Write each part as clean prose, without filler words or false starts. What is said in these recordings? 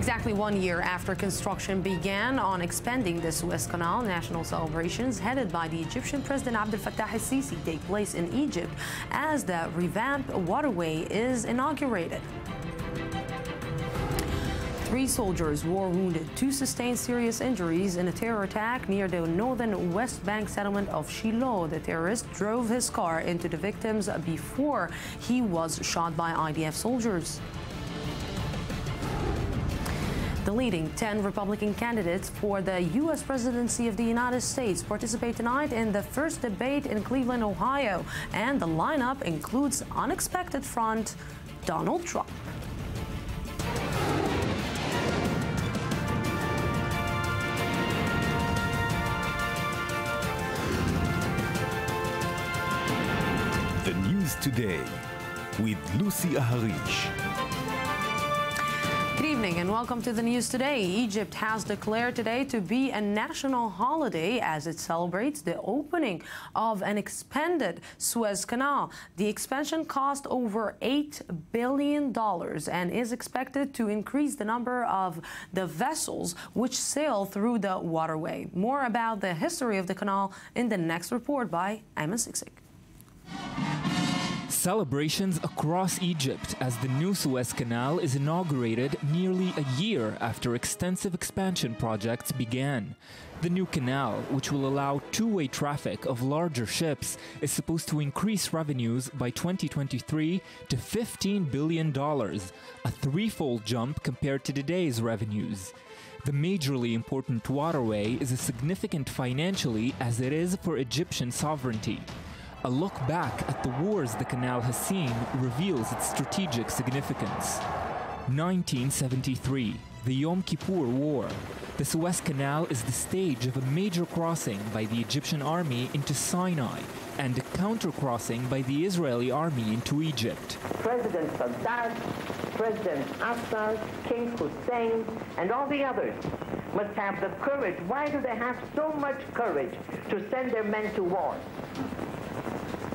Exactly 1 year after construction began on expanding the Suez Canal, national celebrations headed by the Egyptian President Abdel Fattah al-Sisi take place in Egypt as the revamped waterway is inaugurated. 3 soldiers were wounded. 2 sustained serious injuries in a terror attack near the northern West Bank settlement of Shiloh. The terrorist drove his car into the victims before he was shot by IDF soldiers. The leading 10 Republican candidates for the U.S. presidency of the United States participate tonight in the first debate in Cleveland, Ohio. And the lineup includes unexpected front Donald Trump. The News Today with Lucy Aharish. Good evening and welcome to the News Today. Egypt has declared today to be a national holiday as it celebrates the opening of an expanded Suez Canal. The expansion cost over $8 billion and is expected to increase the number of the vessels which sail through the waterway. More about the history of the canal in the next report by Ayman Siksik. Celebrations across Egypt as the new Suez Canal is inaugurated nearly a year after extensive expansion projects began. The new canal, which will allow two-way traffic of larger ships, is supposed to increase revenues by 2023 to $15 billion, a threefold jump compared to today's revenues. The majorly important waterway is as significant financially as it is for Egyptian sovereignty. A look back at the wars the canal has seen reveals its strategic significance. 1973, the Yom Kippur War. The Suez Canal is the stage of a major crossing by the Egyptian army into Sinai and a counter-crossing by the Israeli army into Egypt. President Sadat, President Assad, King Hussein, and all the others must have the courage. Why do they have so much courage to send their men to war?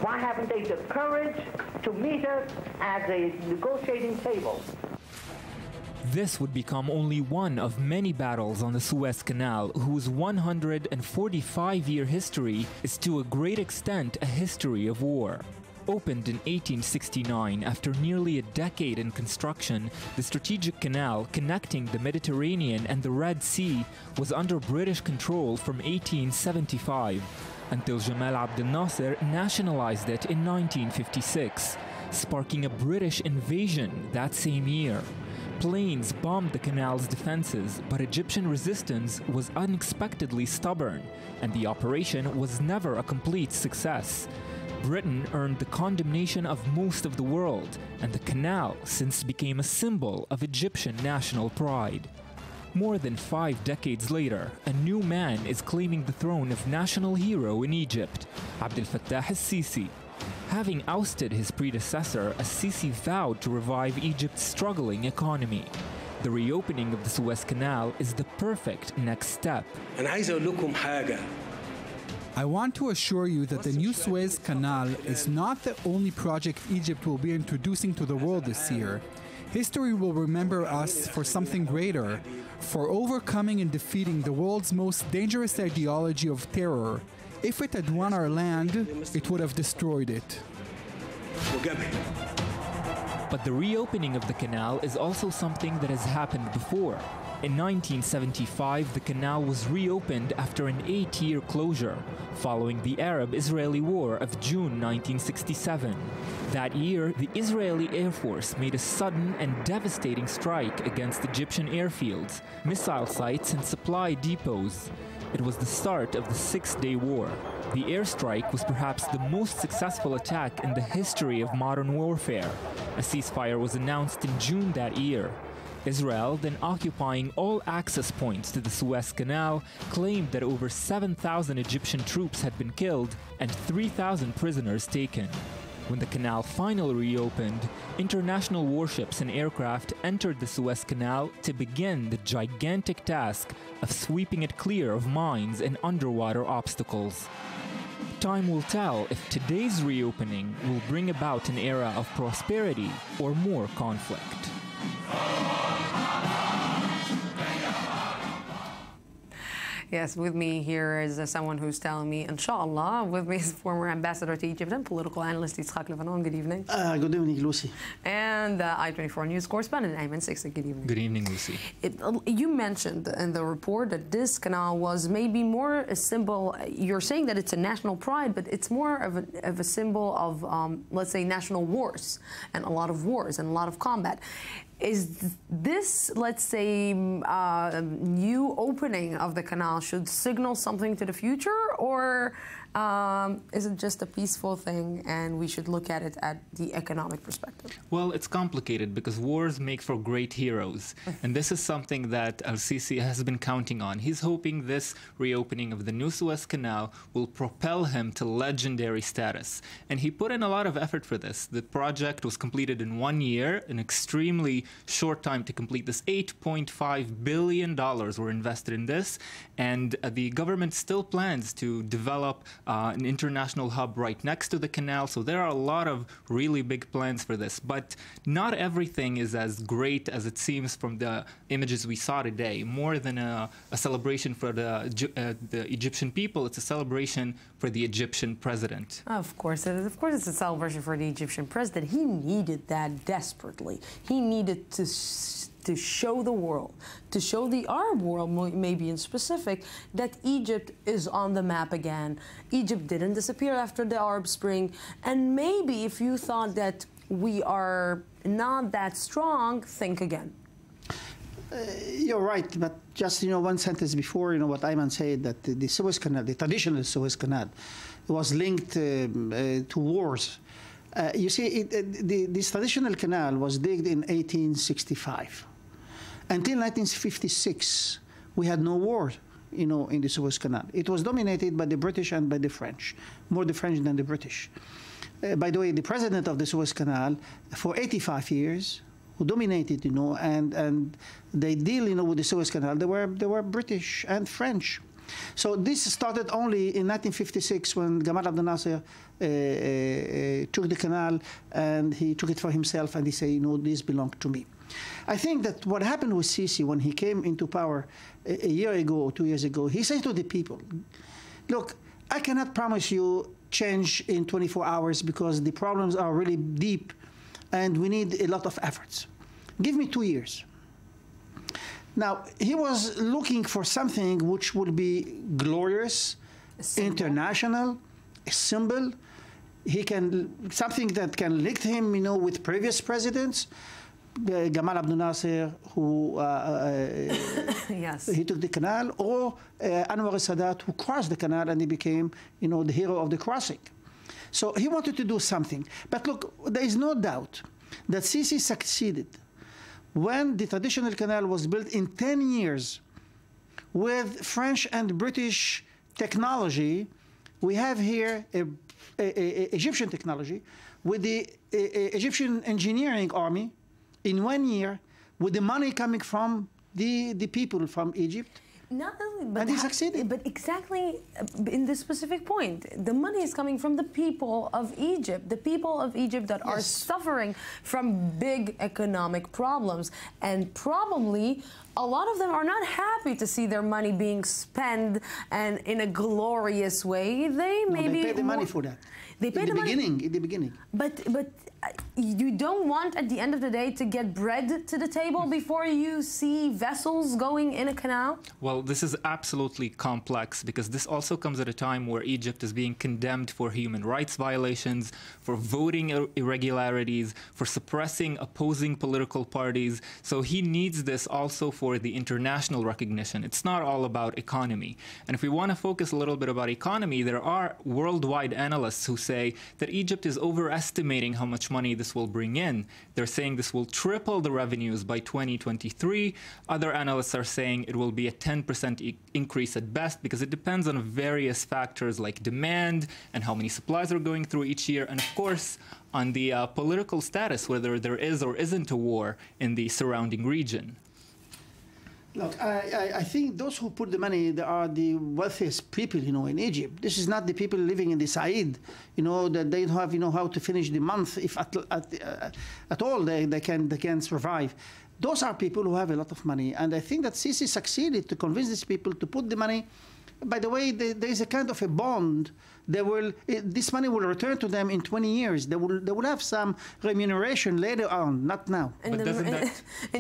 Why haven't they the courage to meet us at a negotiating table? This would become only one of many battles on the Suez Canal, whose 145-year history is to a great extent a history of war. Opened in 1869 after nearly a decade in construction, the strategic canal connecting the Mediterranean and the Red Sea was under British control from 1875. Until Jamal Abdel Nasser nationalized it in 1956, sparking a British invasion that same year. Planes bombed the canal's defenses, but Egyptian resistance was unexpectedly stubborn, and the operation was never a complete success. Britain earned the condemnation of most of the world, and the canal since became a symbol of Egyptian national pride. More than 5 decades later, a new man is claiming the throne of national hero in Egypt, Abdel Fattah al-Sisi. Having ousted his predecessor, al-Sisi vowed to revive Egypt's struggling economy. The reopening of the Suez Canal is the perfect next step. I want to assure you that the new Suez Canal is not the only project Egypt will be introducing to the world this year. History will remember us for something greater, for overcoming and defeating the world's most dangerous ideology of terror. If it had won our land, it would have destroyed it. But the reopening of the canal is also something that has happened before. In 1975, the canal was reopened after an 8-year closure, following the Arab-Israeli War of June 1967. That year, the Israeli Air Force made a sudden and devastating strike against Egyptian airfields, missile sites, and supply depots. It was the start of the 6-day war. The airstrike was perhaps the most successful attack in the history of modern warfare. A ceasefire was announced in June that year. Israel, then occupying all access points to the Suez Canal, claimed that over 7,000 Egyptian troops had been killed and 3,000 prisoners taken. When the canal finally reopened, international warships and aircraft entered the Suez Canal to begin the gigantic task of sweeping it clear of mines and underwater obstacles. Time will tell if today's reopening will bring about an era of prosperity or more conflict. Yes, with me here is someone who's telling me, inshallah, with me is former ambassador to Egypt and political analyst Yitzhak Levanon. Good evening. Good evening, Lucy. And I-24 News correspondent Ayman Sixty. Good evening. Good evening, Lucy. You mentioned in the report that this canal was maybe more a symbol. You're saying that it's a national pride, but it's more of a symbol of, let's say, national wars and a lot of wars and a lot of combat. Is this, let's say, new opening of the canal should signal something to the future, or is it just a peaceful thing and we should look at it at the economic perspective? Well, it's complicated because wars make for great heroes. And this is something that Al-Sisi has been counting on. He's hoping this reopening of the new Suez Canal will propel him to legendary status. And he put in a lot of effort for this. The project was completed in 1 year, an extremely short time to complete this. $8.5 billion were invested in this. And the government still plans to develop an international hub right next to the canal. So there are a lot of really big plans for this. But not everything is as great as it seems from the images we saw today. More than a celebration for the Egyptian people, it's a celebration for the Egyptian president. Of course it is. Of course it's a celebration for the Egyptian president. He needed that desperately. He needed to show the world, to show the Arab world, maybe in specific, that Egypt is on the map again. Egypt didn't disappear after the Arab Spring. And maybe if you thought that we are not that strong, think again. You're right, but just, one sentence before, what Ayman said, that the Suez Canal, the traditional Suez Canal, was linked to wars. You see, this traditional canal was digged in 1865. Until 1956, we had no war, in the Suez Canal. It was dominated by the British and by the French, more the French than the British. By the way, the president of the Suez Canal for 85 years, who dominated, and they deal, with the Suez Canal, they were British and French. So this started only in 1956 when Gamal Abdel Nasser took the canal and he took it for himself and he said, this belongs to me. I think that what happened with Sisi when he came into power a year ago or 2 years ago, he said to the people, look, I cannot promise you change in 24 hours because the problems are really deep and we need a lot of efforts. Give me 2 years. Now, he was looking for something which would be glorious, international, a symbol. Something that can link him, with previous presidents. Gamal Abdel Nasser, who yes. He took the canal, or Anwar Sadat, who crossed the canal and he became, the hero of the crossing. So he wanted to do something. But look, there is no doubt that Sisi succeeded. When the traditional canal was built in 10 years with French and British technology, we have here Egyptian technology with the Egyptian engineering army in 1 year with the money coming from the people from Egypt. Not only, but and he succeeded. But exactly in this specific point, the money is coming from the people of Egypt, the people of Egypt that are suffering from big economic problems. And probably a lot of them are not happy to see their money being spent and in a glorious way. They pay the money for that. They pay the money in the beginning. But you don't want, at the end of the day, to get bread to the table before you see vessels going in a canal? Well, this is absolutely complex because this also comes at a time where Egypt is being condemned for human rights violations, for voting irregularities, for suppressing opposing political parties. So he needs this also for the international recognition. It's not all about economy. And if we want to focus a little bit about economy, there are worldwide analysts who say that Egypt is overestimating how much money this will bring in. They're saying this will triple the revenues by 2023. Other analysts are saying it will be a 10% increase at best because it depends on various factors like demand and how many supplies are going through each year, and of course on the political status, whether there is or isn't a war in the surrounding region. Look, I think those who put the money, they are the wealthiest people, in Egypt. This is not the people living in the Said, that they don't have, how to finish the month, if at all they can survive. Those are people who have a lot of money. And I think that Sisi succeeded to convince these people to put the money. By the way, there is a kind of a bond. This money will return to them in 20 years. They will have some remuneration later on, not now. In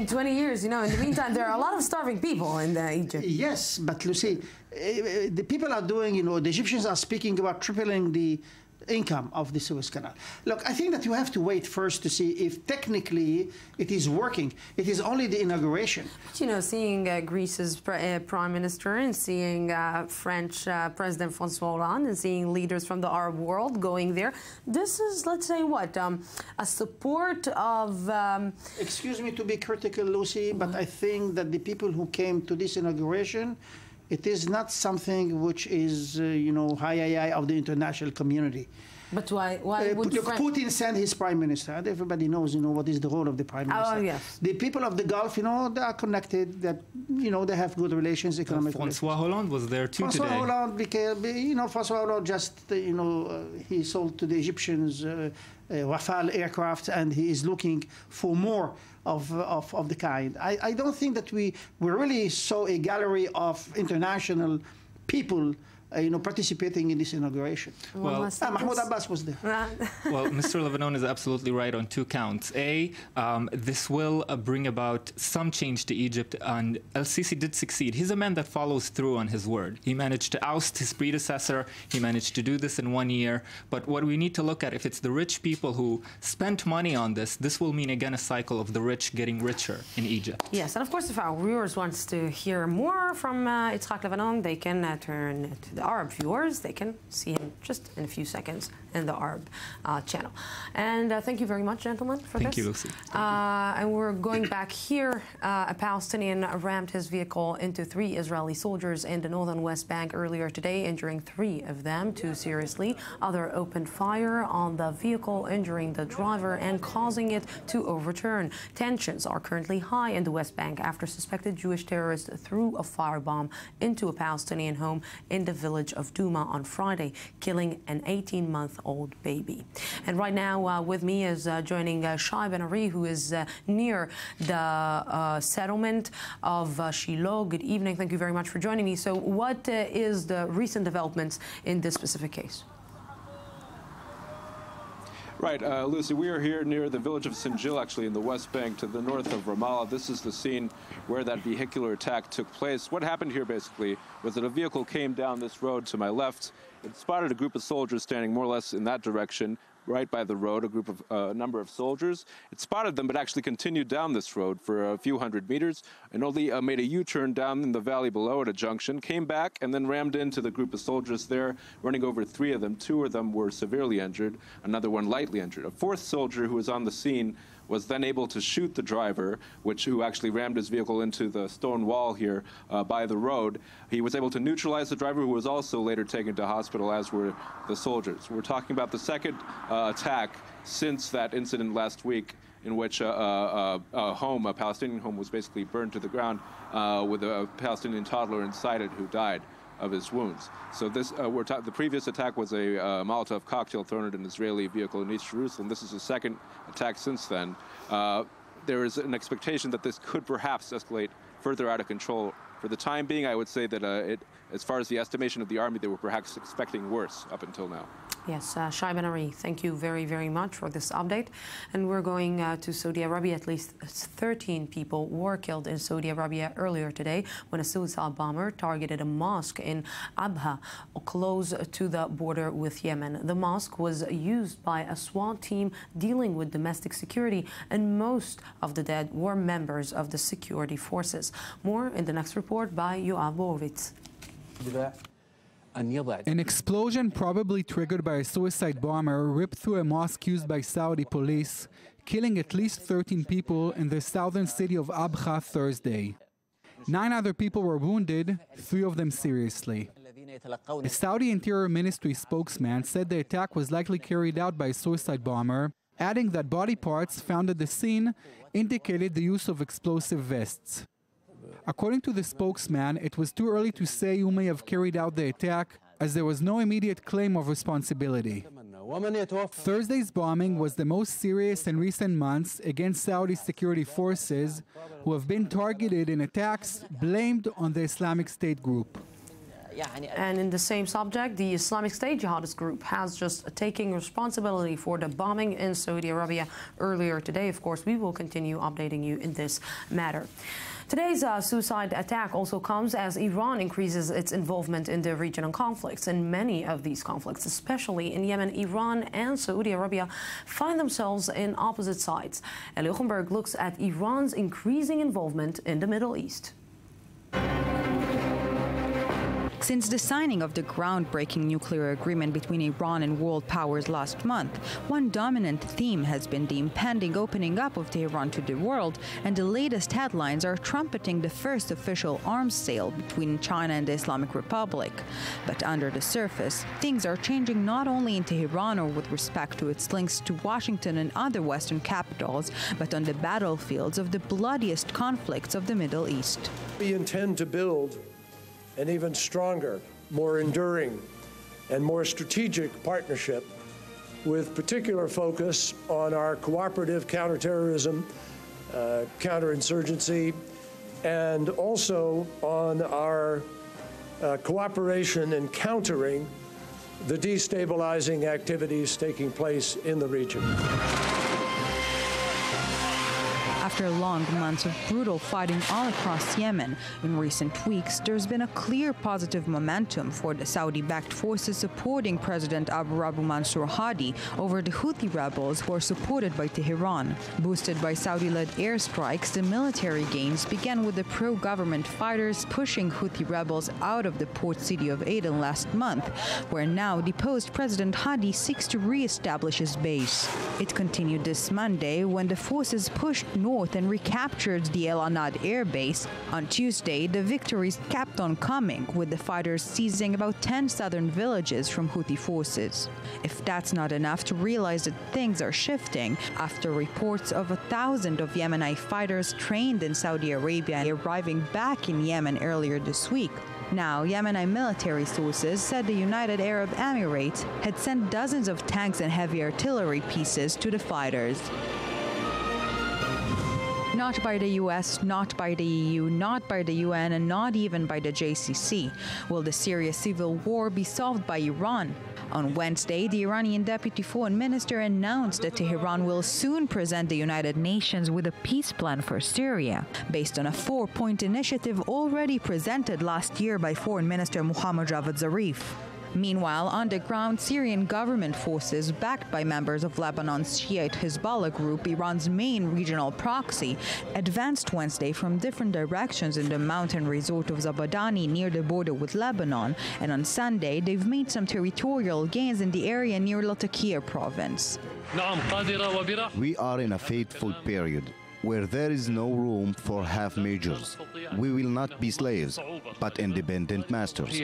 20 years, in the meantime, there are a lot of starving people in Egypt. Yes, but Lucy, the people are doing, the Egyptians are speaking about tripling the income of the Suez Canal. Look, I think that you have to wait first to see if technically it is working. It is only the inauguration. But, seeing Greece's prime minister and seeing French President François Hollande and seeing leaders from the Arab world going there, this is, let's say, what, a support of... Excuse me to be critical, Lucy, but I think that the people who came to this inauguration, it is not something which is, high of the international community. But why would Putin send his prime minister, and everybody knows, what is the role of the prime minister. Oh, yes. The people of the Gulf, they are connected, that, they have good relations, economic relations. François Hollande was there too today. François Hollande just, he sold to the Egyptians Rafale aircraft, and he is looking for more of the kind. I don't think that we really saw a gallery of international people participating in this inauguration. Well, Mahmoud Abbas was there. Well, Mr. Lebanon is absolutely right on two counts. A, this will bring about some change to Egypt, and El-Sisi did succeed. He's a man that follows through on his word. He managed to oust his predecessor. He managed to do this in 1 year. But what we need to look at, if it's the rich people who spent money on this will mean, again, a cycle of the rich getting richer in Egypt. Yes, and of course, if our viewers want to hear more from Yitzhak Lebanon, they can turn to the Arab viewers. They can see him just in a few seconds in the Arab channel. And thank you very much, gentlemen, for this. Thank you, Lucy. And we're going back here. A Palestinian rammed his vehicle into 3 Israeli soldiers in the northern West Bank earlier today, injuring 3 of them, 2 seriously. Other opened fire on the vehicle, injuring the driver and causing it to overturn. Tensions are currently high in the West Bank after suspected Jewish terrorists threw a firebomb into a Palestinian home in the village of Douma on Friday, killing an 18-month-old baby. And right now with me is joining Shai Ben Ari, who is near the settlement of Shiloh. Good evening. Thank you very much for joining me. So what is the recent developments in this specific case? Right, Lucy, we are here near the village of Sinjil, actually in the West Bank to the north of Ramallah. This is the scene where that vehicular attack took place. What happened here, basically, was that a vehicle came down this road to my left. It spotted a group of soldiers standing more or less in that direction, right by the road, a number of soldiers. It spotted them, but actually continued down this road for a few hundred meters and only made a U-turn down in the valley below at a junction, came back and then rammed into the group of soldiers there, running over 3 of them. 2 of them were severely injured, another one lightly injured. A 4th soldier who was on the scene was then able to shoot the driver, who actually rammed his vehicle into the stone wall here by the road. He was able to neutralize the driver, who was also later taken to hospital, as were the soldiers. We're talking about the second attack since that incident last week, in which a Palestinian home, was basically burned to the ground with a Palestinian toddler inside it who died of his wounds. So this, the previous attack was a Molotov cocktail thrown at an Israeli vehicle in East Jerusalem. This is the second attack since then. There is an expectation that this could perhaps escalate further out of control. For the time being, I would say that as far as the estimation of the army, they were perhaps expecting worse up until now. Yes, Shai Ben Ari, thank you very, very much for this update. And we're going to Saudi Arabia. At least 13 people were killed in Saudi Arabia earlier today when a suicide bomber targeted a mosque in Abha, close to the border with Yemen. The mosque was used by a SWAT team dealing with domestic security, and most of the dead were members of the security forces. More in the next report by Yoav Borovitz. An explosion probably triggered by a suicide bomber ripped through a mosque used by Saudi police, killing at least 13 people in the southern city of Abha Thursday. 9 other people were wounded, 3 of them seriously. A Saudi Interior Ministry spokesman said the attack was likely carried out by a suicide bomber, adding that body parts found at the scene indicated the use of explosive vests. According to the spokesman, it was too early to say who may have carried out the attack, as there was no immediate claim of responsibility. Thursday's bombing was the most serious in recent months against Saudi security forces, who have been targeted in attacks blamed on the Islamic State group. And in the same subject, the Islamic State jihadist group has just taken responsibility for the bombing in Saudi Arabia earlier today. Of course, we will continue updating you in this matter. Today's suicide attack also comes as Iran increases its involvement in the regional conflicts. And many of these conflicts, especially in Yemen, Iran and Saudi Arabia, find themselves in opposite sides. Eli Ochenberg looks at Iran's increasing involvement in the Middle East. Since the signing of the groundbreaking nuclear agreement between Iran and world powers last month, one dominant theme has been the impending opening up of Tehran to the world, and the latest headlines are trumpeting the first official arms sale between China and the Islamic Republic. But under the surface, things are changing not only in Tehran or with respect to its links to Washington and other Western capitals, but on the battlefields of the bloodiest conflicts of the Middle East. We intend to build an even stronger, more enduring, and more strategic partnership with particular focus on our cooperative counterterrorism, counterinsurgency, and also on our cooperation in countering the destabilizing activities taking place in the region. After long months of brutal fighting all across Yemen, in recent weeks, there's been a clear positive momentum for the Saudi-backed forces supporting President Abu Mansur Hadi over the Houthi rebels who are supported by Tehran. Boosted by Saudi-led airstrikes, the military gains began with the pro-government fighters pushing Houthi rebels out of the port city of Aden last month, where now deposed President Hadi seeks to re-establish his base. It continued this Monday when the forces pushed north and recaptured the El Anad air base. On Tuesday, the victories kept on coming, with the fighters seizing about 10 southern villages from Houthi forces. If that's not enough to realize that things are shifting, after reports of 1,000 of Yemeni fighters trained in Saudi Arabia arriving back in Yemen earlier this week, now, Yemeni military sources said the United Arab Emirates had sent dozens of tanks and heavy artillery pieces to the fighters. Not by the US, not by the EU, not by the UN, and not even by the JCC. Will the Syria civil war be solved by Iran? On Wednesday, the Iranian deputy foreign minister announced that Tehran will soon present the United Nations with a peace plan for Syria, based on a 4-point initiative already presented last year by Foreign Minister Mohammad Javad Zarif. Meanwhile, on the ground, Syrian government forces, backed by members of Lebanon's Shiite Hezbollah group, Iran's main regional proxy, advanced Wednesday from different directions in the mountain resort of Zabadani near the border with Lebanon, and on Sunday, they've made some territorial gains in the area near Latakia province. We are in a fateful period where there is no room for half measures. We will not be slaves, but independent masters.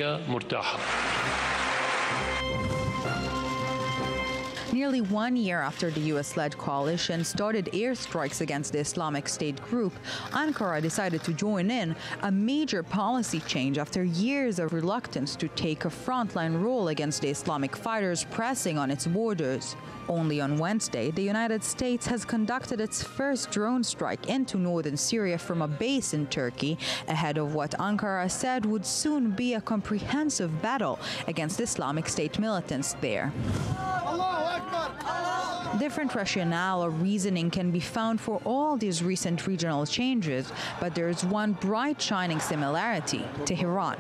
Nearly 1 year after the US-led coalition started airstrikes against the Islamic State group, Ankara decided to join in, a major policy change after years of reluctance to take a frontline role against the Islamic fighters pressing on its borders. Only on Wednesday, the United States has conducted its first drone strike into northern Syria from a base in Turkey, ahead of what Ankara said would soon be a comprehensive battle against Islamic State militants there. Different rationale or reasoning can be found for all these recent regional changes, but there is one bright shining similarity: Tehran.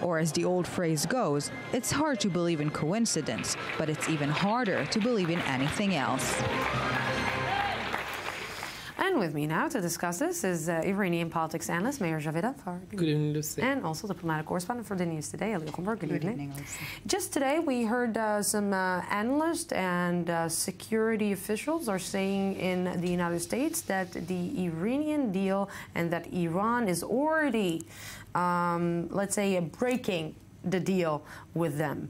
Or as the old phrase goes, it's hard to believe in coincidence, but it's even harder to believe in anything else. And with me now to discuss this is Iranian politics analyst Meir Javeda. Good evening, Lucy. And also diplomatic correspondent for the news today, Eli Ochenberg. Good evening. Lucy. Just today, we heard some analysts and security officials are saying in the United States that the Iranian deal and that Iran is already, let's say, breaking the deal with them.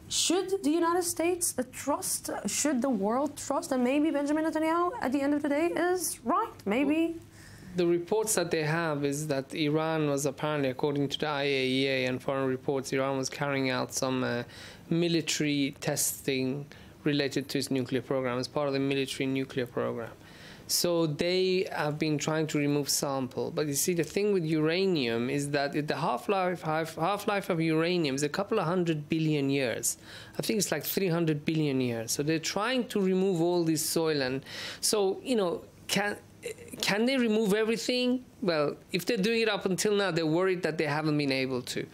Should the United States trust, should the world trust, and maybe Benjamin Netanyahu at the end of the day is right? Maybe the reports that they have is that Iran was apparently, according to the IAEA and foreign reports, Iran was carrying out some military testing related to its nuclear program as part of the military nuclear program. So they have been trying to remove sample. But you see, the thing with uranium is that the half-life of uranium is a couple of 100 billion years. I think it's like 300 billion years. So they're trying to remove all this soil. And so, you know, can they remove everything? Well, if they're doing it up until now, they're worried that they haven't been able to.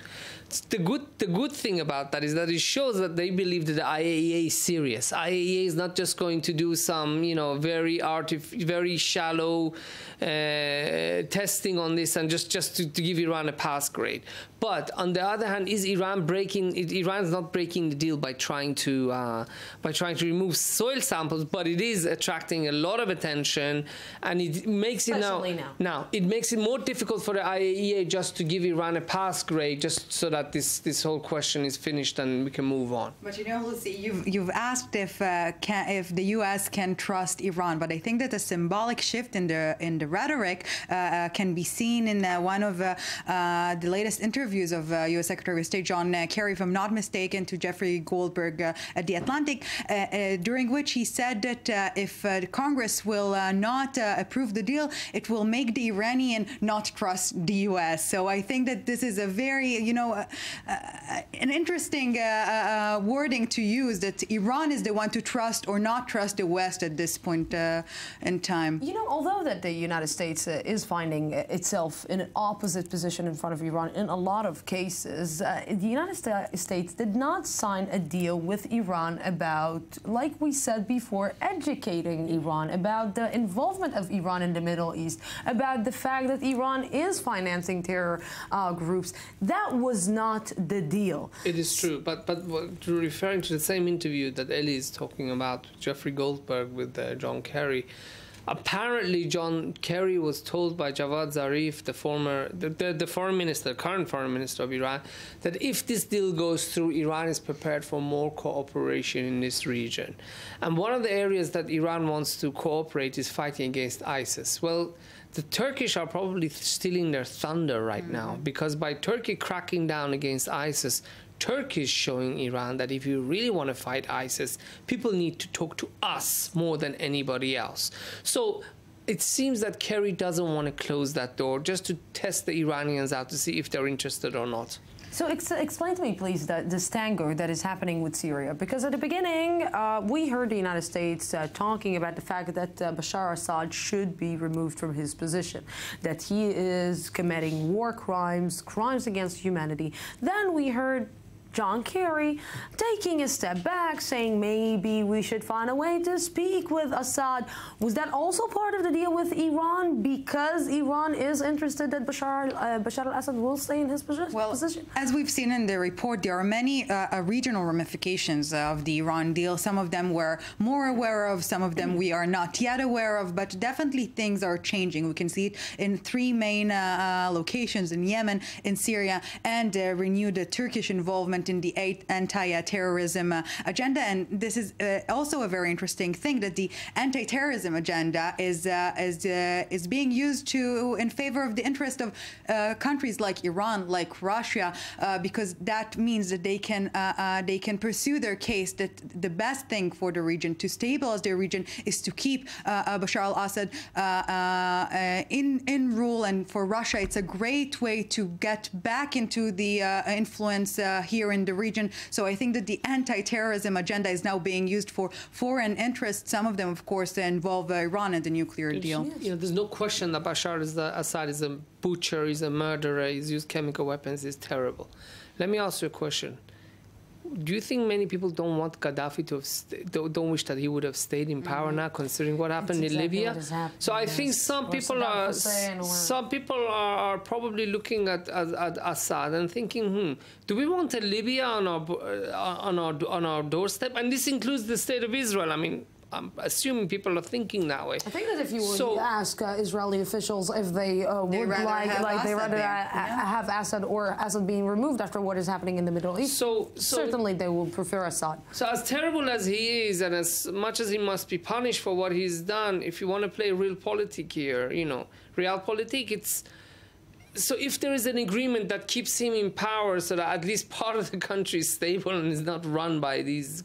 The good thing about that is that it shows that they believe that the IAEA is serious. IAEA is not just going to do some, you know, very shallow testing on this and just to give Iran a pass grade. But on the other hand, is Iran Iran's not breaking the deal by trying to remove soil samples, but it is attracting a lot of attention, and it makes it it makes it more difficult for the IAEA just to give Iran a pass grade, just so that this whole question is finished and we can move on. But you know, Lucy, you've asked if the U.S. can trust Iran, but I think that a symbolic shift in the rhetoric can be seen in one of the latest interviews of U.S. Secretary of State John Kerry, if I'm not mistaken, to Jeffrey Goldberg at The Atlantic, during which he said that if Congress will not approve the deal, it will make the Iranian not trust the U.S. So I think that this is a very, you know, an interesting wording to use, that Iran is the one to trust or not trust the West at this point in time. You know, although that the United States is finding itself in an opposite position in front of Iran in a lot of cases, the United States did not sign a deal with Iran about, like we said before, educating Iran, about the involvement of Iran in the Middle East, about the fact that Iran is financing terror groups. That was not the deal. It is true, but referring to the same interview that Ellie is talking about, Jeffrey Goldberg with John Kerry, apparently John Kerry was told by Javad Zarif, the foreign minister, current foreign minister of Iran, that if this deal goes through, Iran is prepared for more cooperation in this region. And one of the areas that Iran wants to cooperate is fighting against ISIS. Well, the Turkish are probably stealing their thunder right now, because by Turkey cracking down against ISIS, Turkey is showing Iran that if you really want to fight ISIS, people need to talk to us more than anybody else. So it seems that Kerry doesn't want to close that door, just to test the Iranians out to see if they're interested or not. So explain to me, please, this tango that is happening with Syria. Because at the beginning, we heard the United States talking about the fact that Bashar Assad should be removed from his position, that he is committing war crimes, crimes against humanity. Then we heard John Kerry taking a step back, saying maybe we should find a way to speak with Assad. Was that also part of the deal with Iran, because Iran is interested that Bashar al-Assad will stay in his position? Well, as we've seen in the report, there are many regional ramifications of the Iran deal. Some of them we're more aware of, some of them we are not yet aware of, but definitely things are changing. We can see it in three main locations: in Yemen, in Syria, and renewed Turkish involvement in the anti-terrorism agenda. And this is also a very interesting thing, that the anti-terrorism agenda is being used in favor of the interest of countries like Iran, like Russia, because that means that they can pursue their case that the best thing for the region, to stabilize their region, is to keep Bashar al-Assad in rule. And for Russia, it's a great way to get back into the influence here in the region. So I think that the anti-terrorism agenda is now being used for foreign interests. Some of them, of course, involve Iran and the nuclear deal. You know, there's no question that Bashar Assad is a butcher, he's a murderer, he's used chemical weapons, he's terrible. Let me ask you a question. Do you think many people don't want Gaddafi to have don't wish that he would have stayed in power now, considering what happened in Libya? So I think some people are probably looking at Assad and thinking, do we want a Libya on our doorstep? And this includes the state of Israel. I mean, I'm assuming people are thinking that way. I think that if you were to ask Israeli officials if they would rather have Assad or Assad being removed after what is happening in the Middle East, certainly they will prefer Assad. So as terrible as he is, and as much as he must be punished for what he's done, if you want to play realpolitik here, you know, realpolitik, it's... So if there is an agreement that keeps him in power so that at least part of the country is stable and is not run by these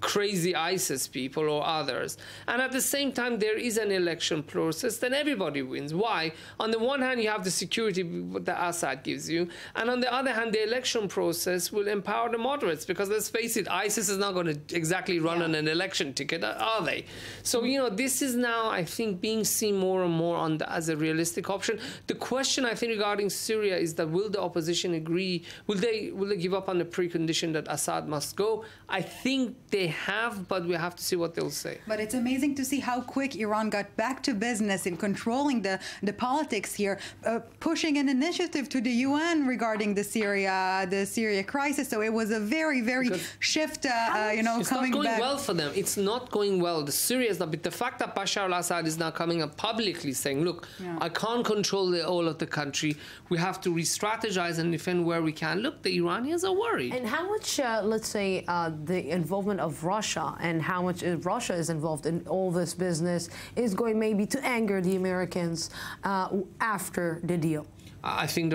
crazy ISIS people or others, and at the same time there is an election process, then everybody wins. Why? On the one hand, you have the security that Assad gives you, and on the other hand, the election process will empower the moderates, because let's face it, ISIS is not going to exactly run on an election ticket, are they? So, you know, this is now, I think, being seen more and more as a realistic option. The question, I think, regarding Syria is that will the opposition agree, will they give up on the precondition that Assad must go? I think they have, but we have to see what they'll say. But it's amazing to see how quick Iran got back to business in controlling the politics here, pushing an initiative to the UN regarding the Syria crisis. So it was a very shift, you know, coming back. It's not going well for them. It's not going well. The Syria is not. But the fact that Bashar al-Assad is now coming up publicly saying, "Look, I can't control all of the country. We have to re-strategize and defend where we can." Look, the Iranians are worried. And how much, let's say, the involvement of Russia and how much Russia is involved in all this business is going maybe to anger the Americans after the deal? I think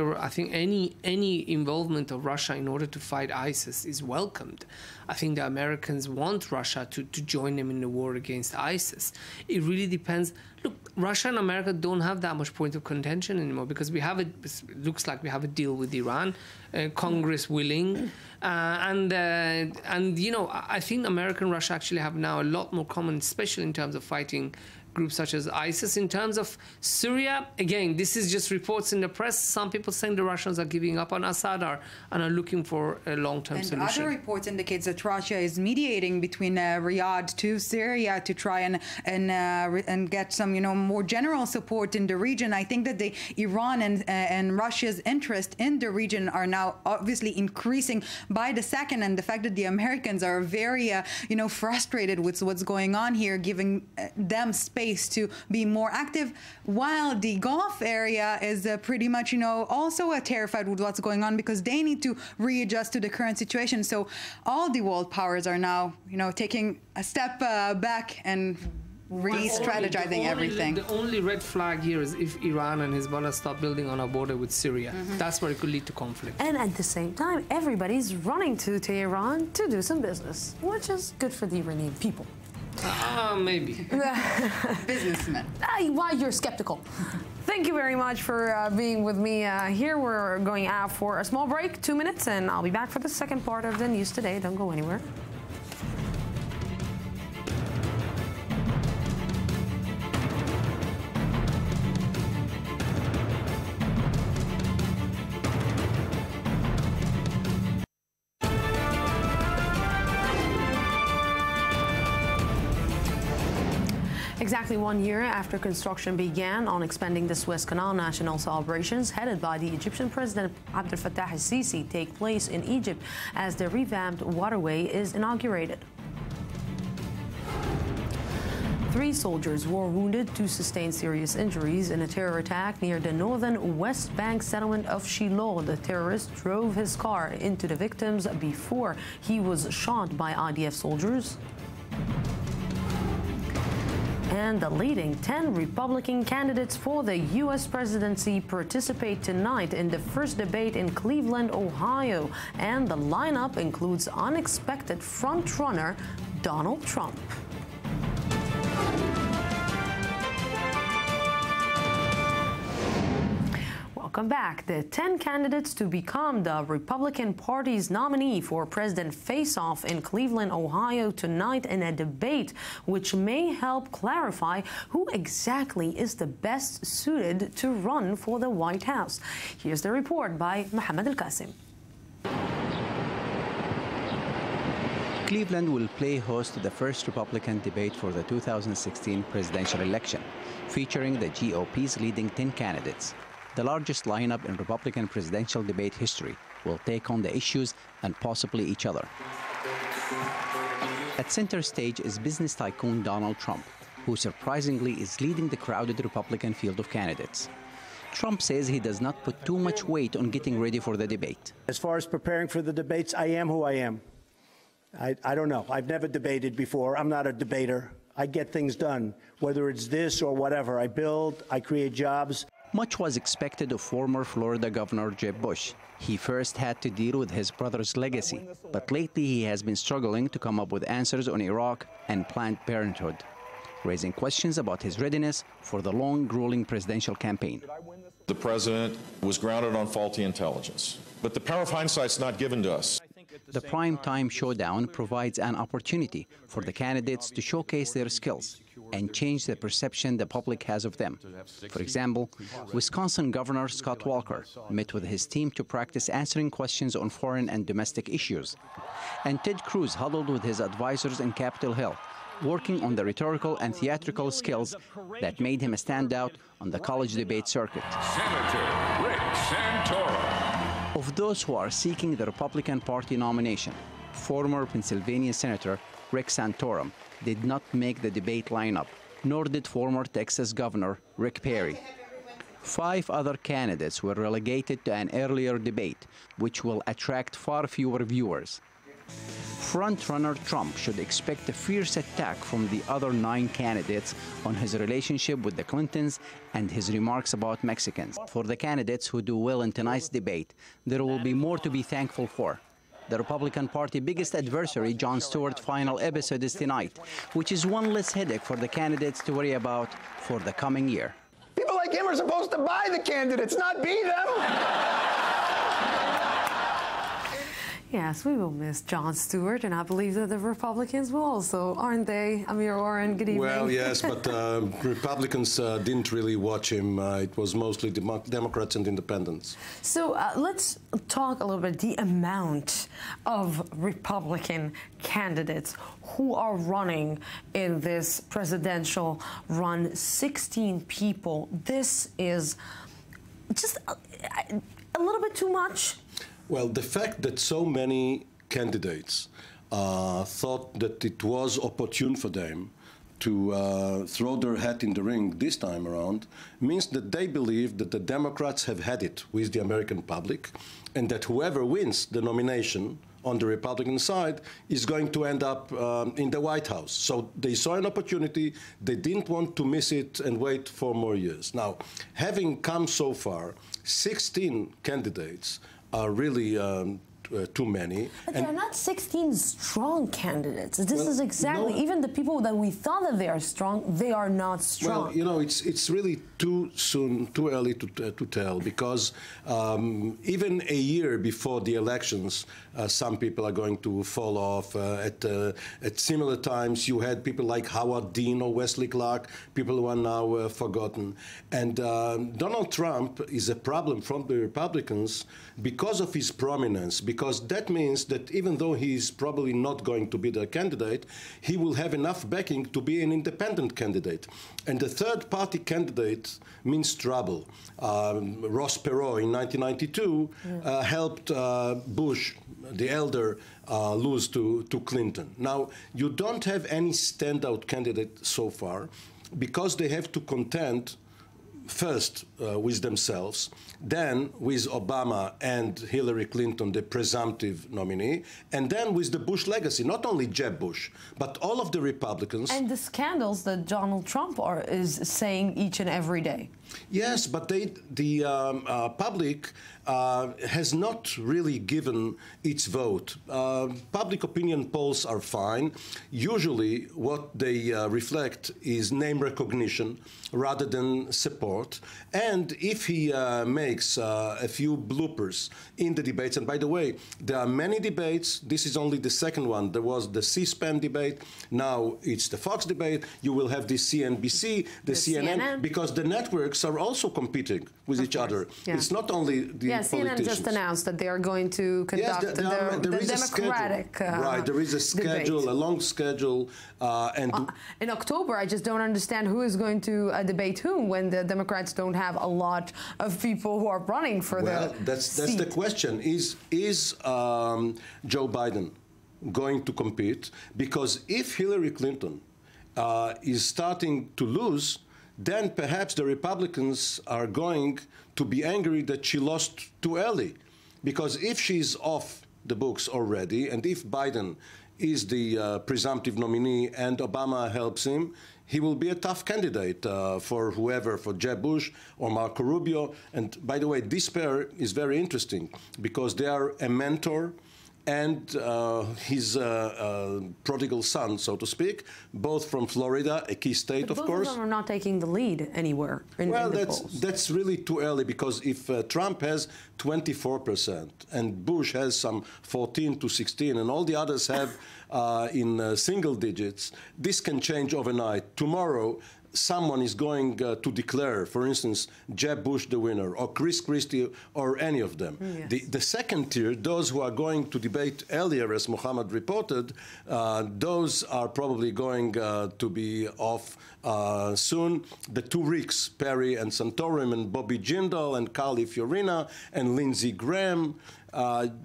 any involvement of Russia in order to fight ISIS is welcomed. I think the Americans want Russia to join them in the war against ISIS. It really depends. Look, Russia and America don't have that much point of contention anymore, because we have it looks like we have a deal with Iran, Congress willing, and you know, I think America and Russia actually have now a lot more common, especially in terms of fighting groups such as ISIS. In terms of Syria, again, this is just reports in the press. Some people saying the Russians are giving up on Assad and are looking for a long-term solution. And other reports indicates that Russia is mediating between Riyadh to Syria to try and get some, you know, more general support in the region. I think that Iran and Russia's interest in the region are now obviously increasing by the second, and the fact that the Americans are very, you know, frustrated with what's going on here, giving them space to be more active, while the Gulf area is pretty much, you know, also terrified with what's going on, because they need to readjust to the current situation. So all the world powers are now, you know, taking a step back and re-strategizing everything. The only red flag here is if Iran and Hezbollah start building on our border with Syria. That's where it could lead to conflict. And at the same time, everybody's running to Tehran to do some business, which is good for the Iranian people. Maybe. Businessmen. Why you're skeptical. Thank you very much for being with me here. We're going out for a small break, 2 minutes, and I'll be back for the second part of the news today. Don't go anywhere. Exactly 1 year after construction began on expanding the Suez Canal, national celebrations headed by the Egyptian President Abdel Fattah al-Sisi take place in Egypt as the revamped waterway is inaugurated. 3 soldiers were wounded to sustain serious injuries in a terror attack near the northern West Bank settlement of Shiloh. The terrorist drove his car into the victims before he was shot by IDF soldiers. And the leading 10 Republican candidates for the U.S. presidency participate tonight in the first debate in Cleveland, Ohio. And the lineup includes unexpected frontrunner Donald Trump. Welcome back. The 10 candidates to become the Republican Party's nominee for president face off in Cleveland, Ohio tonight in a debate which may help clarify who exactly is the best suited to run for the White House. Here's the report by Mohammed Al-Qasim. Cleveland will play host to the first Republican debate for the 2016 presidential election, featuring the GOP's leading 10 candidates. The largest lineup in Republican presidential debate history will take on the issues and possibly each other. At center stage is business tycoon Donald Trump, who surprisingly is leading the crowded Republican field of candidates. Trump says he does not put too much weight on getting ready for the debate. As far as preparing for the debates, I am who I am. I don't know. I've never debated before. I'm not a debater. I get things done, whether it's this or whatever. I build, I create jobs. Much was expected of former Florida Governor Jeb Bush. He first had to deal with his brother's legacy, but lately he has been struggling to come up with answers on Iraq and Planned Parenthood, raising questions about his readiness for the long, grueling presidential campaign. The president was grounded on faulty intelligence, but the power of hindsight's not given to us. The primetime showdown provides an opportunity for the candidates to showcase their skills and change the perception the public has of them. For example, Wisconsin Governor Scott Walker met with his team to practice answering questions on foreign and domestic issues. And Ted Cruz huddled with his advisors in Capitol Hill, working on the rhetorical and theatrical skills that made him a standout on the college debate circuit. Senator Rick Santorum. Of those who are seeking the Republican Party nomination, former Pennsylvania Senator Rick Santorum did not make the debate lineup, nor did former Texas Governor Rick Perry. 5 other candidates were relegated to an earlier debate, which will attract far fewer viewers. Frontrunner Trump should expect a fierce attack from the other 9 candidates on his relationship with the Clintons and his remarks about Mexicans. For the candidates who do well in tonight's debate, there will be more to be thankful for. The Republican Party's biggest adversary, Jon Stewart's final episode is tonight, which is one less headache for the candidates to worry about for the coming year. People like him are supposed to buy the candidates, not be them. Yes, we will miss Jon Stewart, and I believe that the Republicans will also, aren't they? Amir Oren, good evening. Well, yes, but Republicans didn't really watch him. It was mostly Democrats and independents. So let's talk a little bit the amount of Republican candidates who are running in this presidential run. 16 people. This is just a little bit too much. Well, the fact that so many candidates thought that it was opportune for them to throw their hat in the ring this time around means that they believe that the Democrats have had it with the American public, and that whoever wins the nomination on the Republican side is going to end up in the White House. So they saw an opportunity, they didn't want to miss it and wait 4 more years. Now, having come so far, 16 candidates are really too many. But there are not 16 strong candidates. This is exactly, even the people that we thought that they are strong, they are not strong. Well, you know, it's really too soon, too early to tell, because even a year before the elections, some people are going to fall off. At similar times, you had people like Howard Dean or Wesley Clark, people who are now forgotten. And Donald Trump is a problem from the Republicans because of his prominence, because that means that even though he's probably not going to be the candidate, he will have enough backing to be an independent candidate. And the third-party candidate means trouble. Ross Perot in 1992 helped Bush, the elder, lose to Clinton. Now, you don't have any standout candidate so far because they have to contend first with themselves, then with Obama and Hillary Clinton, the presumptive nominee, and then with the Bush legacy, not only Jeb Bush, but all of the Republicans. And the scandals that Donald Trump is saying each and every day. Yes, but the public has not really given its vote. Public opinion polls are fine. Usually what they reflect is name recognition rather than support. And if he makes a few bloopers in the debates, and by the way, there are many debates. This is only the second one. There was the C-SPAN debate. Now it's the Fox debate. You will have the CNBC, the CNN, because the networks are also competing with each other. Yeah. It's not only the politicians. CNN just announced that they are going to conduct the Democratic right, there is a schedule, debate. A long schedule. And in October, I just don't understand who is going to debate whom when the Democrats don't have a lot of people who are running for the that's the question. Is Joe Biden going to compete, because if Hillary Clinton is starting to lose, then perhaps the Republicans are going to be angry that she lost too early. Because if she's off the books already, and if Biden is the presumptive nominee and Obama helps him, he will be a tough candidate for whoever, for Jeb Bush or Marco Rubio. And by the way, this pair is very interesting because they are a mentor and his prodigal son, so to speak, both from Florida, a key state, of course. Both of them are not taking the lead anywhere in the polls. That's really too early, because if Trump has 24% and Bush has some 14 to 16 and all the others have in single digits, this can change overnight. Tomorrow, someone is going to declare, for instance, Jeb Bush the winner, or Chris Christie, or any of them. Yes. The second tier, those who are going to debate earlier, as Mohammed reported, those are probably going to be off soon. The two Ricks, Perry and Santorum, and Bobby Jindal, and Carly Fiorina, and Lindsey Graham.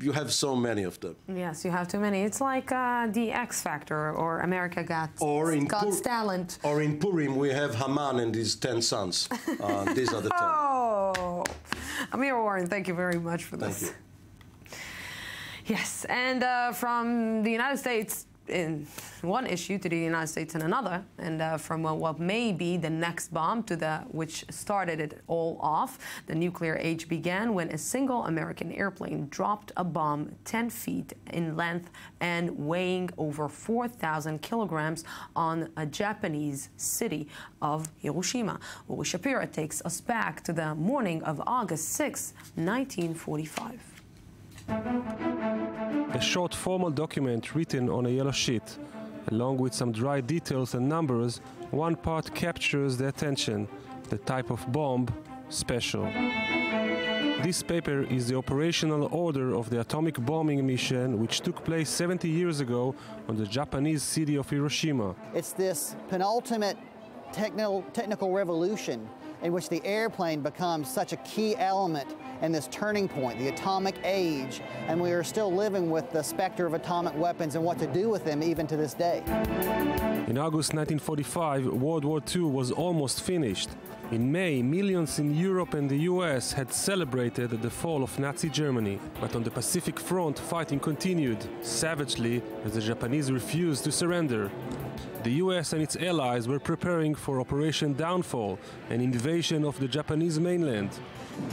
You have so many of them. Yes, you have too many. It's like the X Factor or America Got Talent. Or in Purim, we have Haman and his 10 sons. These are the 10. Oh, Amir Warren, thank you very much for this. Thank you. Yes, and from the United States, in one issue to the United States in another, and from what may be the next bomb to which started it all off. The nuclear age began when a single American airplane dropped a bomb 10 feet in length and weighing over 4,000 kilograms on a Japanese city of Hiroshima. Uri Shapira takes us back to the morning of August 6, 1945. A short formal document written on a yellow sheet. Along with some dry details and numbers, one part captures the attention: the type of bomb, special. This paper is the operational order of the atomic bombing mission which took place 70 years ago on the Japanese city of Hiroshima. It's this penultimate technical revolution in which the airplane becomes such a key element in this turning point, the atomic age, and we are still living with the specter of atomic weapons and what to do with them even to this day. In August 1945, World War II was almost finished. In May, millions in Europe and the US had celebrated the fall of Nazi Germany. But on the Pacific front, fighting continued, savagely, as the Japanese refused to surrender. The US and its allies were preparing for Operation Downfall, an invasion of the Japanese mainland.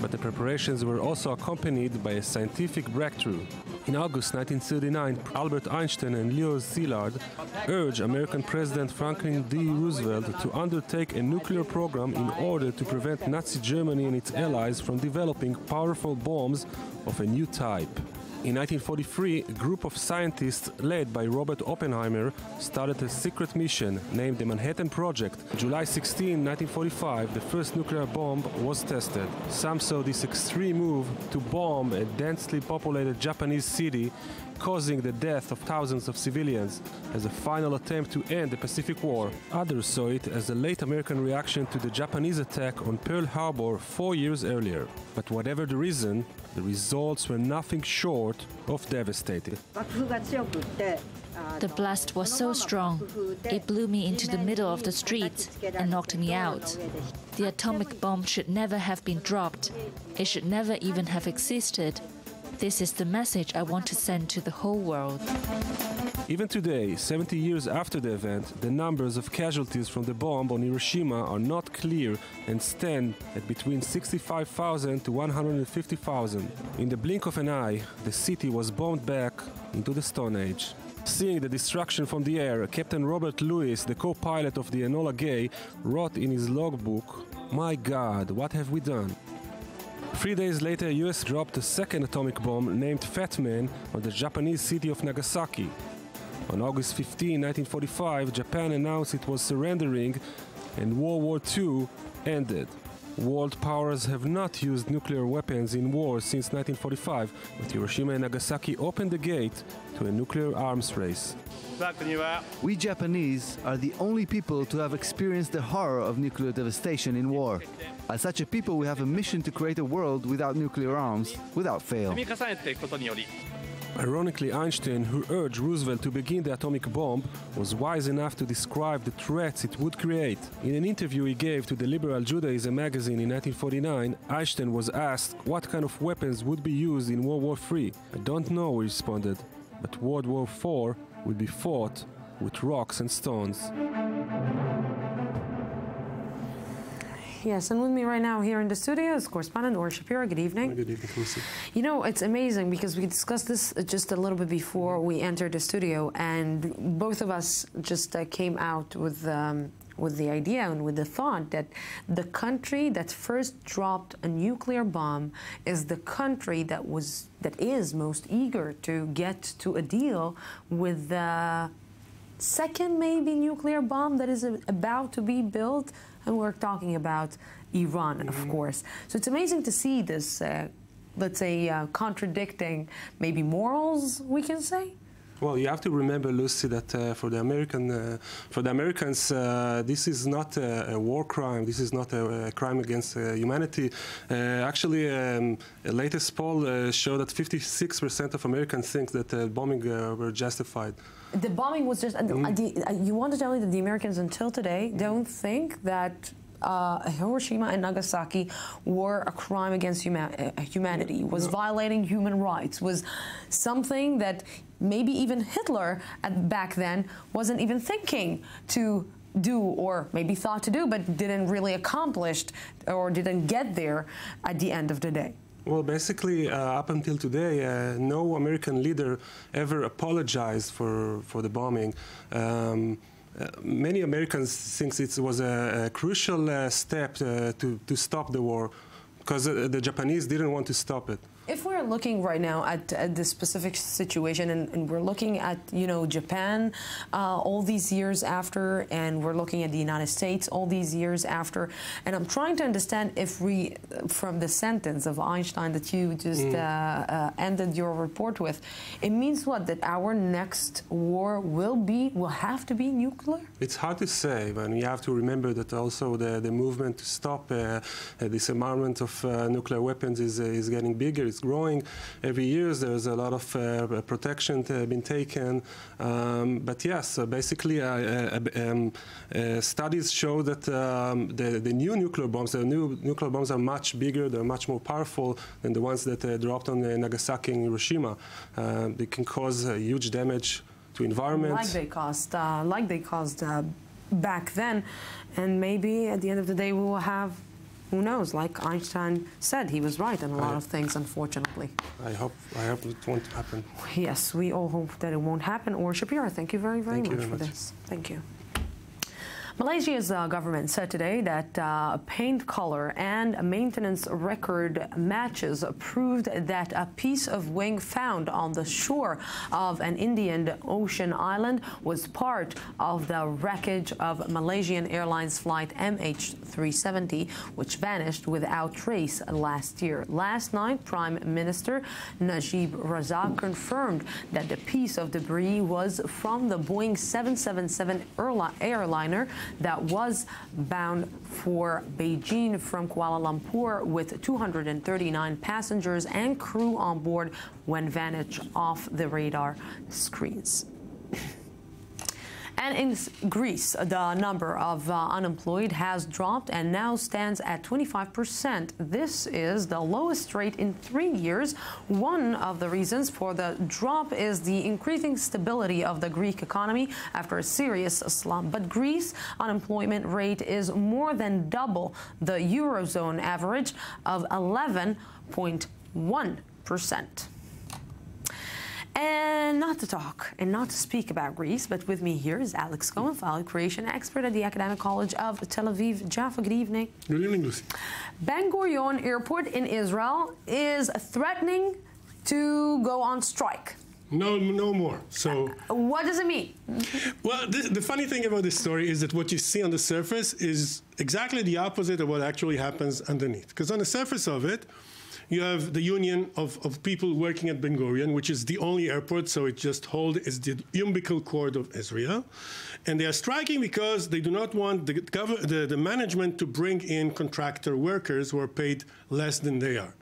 But the preparations were also accompanied by a scientific breakthrough. In August 1939, Albert Einstein and Leo Szilard urged American President Franklin D. Roosevelt to undertake a nuclear program in order to prevent Nazi Germany and its allies from developing powerful bombs of a new type. In 1943, a group of scientists led by Robert Oppenheimer started a secret mission named the Manhattan Project. July 16, 1945, the first nuclear bomb was tested. Some saw this extreme move to bomb a densely populated Japanese city, causing the death of thousands of civilians, as a final attempt to end the Pacific War. Others saw it as a late American reaction to the Japanese attack on Pearl Harbor 4 years earlier. But whatever the reason, the results were nothing short of devastating. The blast was so strong, it blew me into the middle of the street and knocked me out. The atomic bomb should never have been dropped. It should never even have existed. This is the message I want to send to the whole world. Even today, 70 years after the event, the numbers of casualties from the bomb on Hiroshima are not clear and stand at between 65,000 to 150,000. In the blink of an eye, the city was bombed back into the Stone Age. Seeing the destruction from the air, Captain Robert Lewis, the co-pilot of the Enola Gay, wrote in his logbook, "My God, what have we done?" 3 days later, US dropped a second atomic bomb named Fat Man on the Japanese city of Nagasaki. On August 15, 1945, Japan announced it was surrendering and World War II ended. World powers have not used nuclear weapons in war since 1945, but Hiroshima and Nagasaki opened the gate to a nuclear arms race. We Japanese are the only people to have experienced the horror of nuclear devastation in war. As such a people, we have a mission to create a world without nuclear arms, without fail. Ironically, Einstein, who urged Roosevelt to begin the atomic bomb, was wise enough to describe the threats it would create. In an interview he gave to the Liberal Judaism magazine in 1949, Einstein was asked what kind of weapons would be used in World War III. "I don't know," he responded, "but World War IV would be fought with rocks and stones." Yes, and with me right now here in the studio is correspondent Or Shapiro. Good evening. Good evening, Lucy. You know, it's amazing because we discussed this just a little bit before we entered the studio, and both of us just came out with the idea and with the thought that the country that first dropped a nuclear bomb is the country that is most eager to get to a deal with the second maybe nuclear bomb that is about to be built. And we're talking about Iran, of course. So it's amazing to see this, let's say, contradicting maybe morals, we can say. Well, you have to remember, Lucy, that for the Americans, this is not a war crime. This is not a crime against humanity. Actually, a latest poll showed that 56% of Americans think that bombing were justified. The bombing was just. You want to tell me that the Americans until today don't think that Hiroshima and Nagasaki were a crime against humanity, was violating human rights, was something that maybe even Hitler back then wasn't even thinking to do, or maybe thought to do, but didn't really accomplish or didn't get there at the end of the day? Well, basically, up until today, no American leader ever apologized for the bombing. Many Americans think it was a crucial step to stop the war, because the Japanese didn't want to stop it. If we're looking right now at this specific situation, and we're looking at, you know, Japan all these years after, and we're looking at the United States all these years after, and I'm trying to understand if we, from the sentence of Einstein that you just ended your report with, it means what? That our next war will have to be nuclear? It's hard to say, but you have to remember that also the movement to stop disarmament of nuclear weapons is getting bigger. It's growing every year. There's a lot of protection been taken. But yes, basically studies show that the new nuclear bombs are much bigger, they're much more powerful than the ones that dropped on Nagasaki and Hiroshima. They can cause huge damage to environment. Like they caused back then. And maybe at the end of the day we will have, who knows, like Einstein said, he was right on a lot of things, unfortunately. I hope it won't happen. Yes, we all hope that it won't happen. Or Shapiro, thank you very much for this. Thank you. Malaysia's government said today that paint color and maintenance record matches proved that a piece of wing found on the shore of an Indian Ocean island was part of the wreckage of Malaysian Airlines flight MH370, which vanished without trace last year. Last night, Prime Minister Najib Razak confirmed that the piece of debris was from the Boeing 777 airliner that was bound for Beijing from Kuala Lumpur with 239 passengers and crew on board when vanished off the radar screens. And in Greece, the number of unemployed has dropped and now stands at 25%. This is the lowest rate in 3 years. One of the reasons for the drop is the increasing stability of the Greek economy after a serious slump. But Greece's unemployment rate is more than double the Eurozone average of 11.1%. And not to talk and not to speak about Greece, but with me here is Alex Cohen, value creation expert at the Academic College of Tel Aviv. Jaffa, good evening. Good evening, Lucy. Ben Gurion Airport in Israel is threatening to go on strike. No more. So what does it mean? Well, the funny thing about this story is that what you see on the surface is exactly the opposite of what actually happens underneath. Because on the surface of it, you have the union of people working at Ben Gurion, which is the only airport, so it just is the umbilical cord of Israel. And they are striking because they do not want the management to bring in contractor workers who are paid less than they are.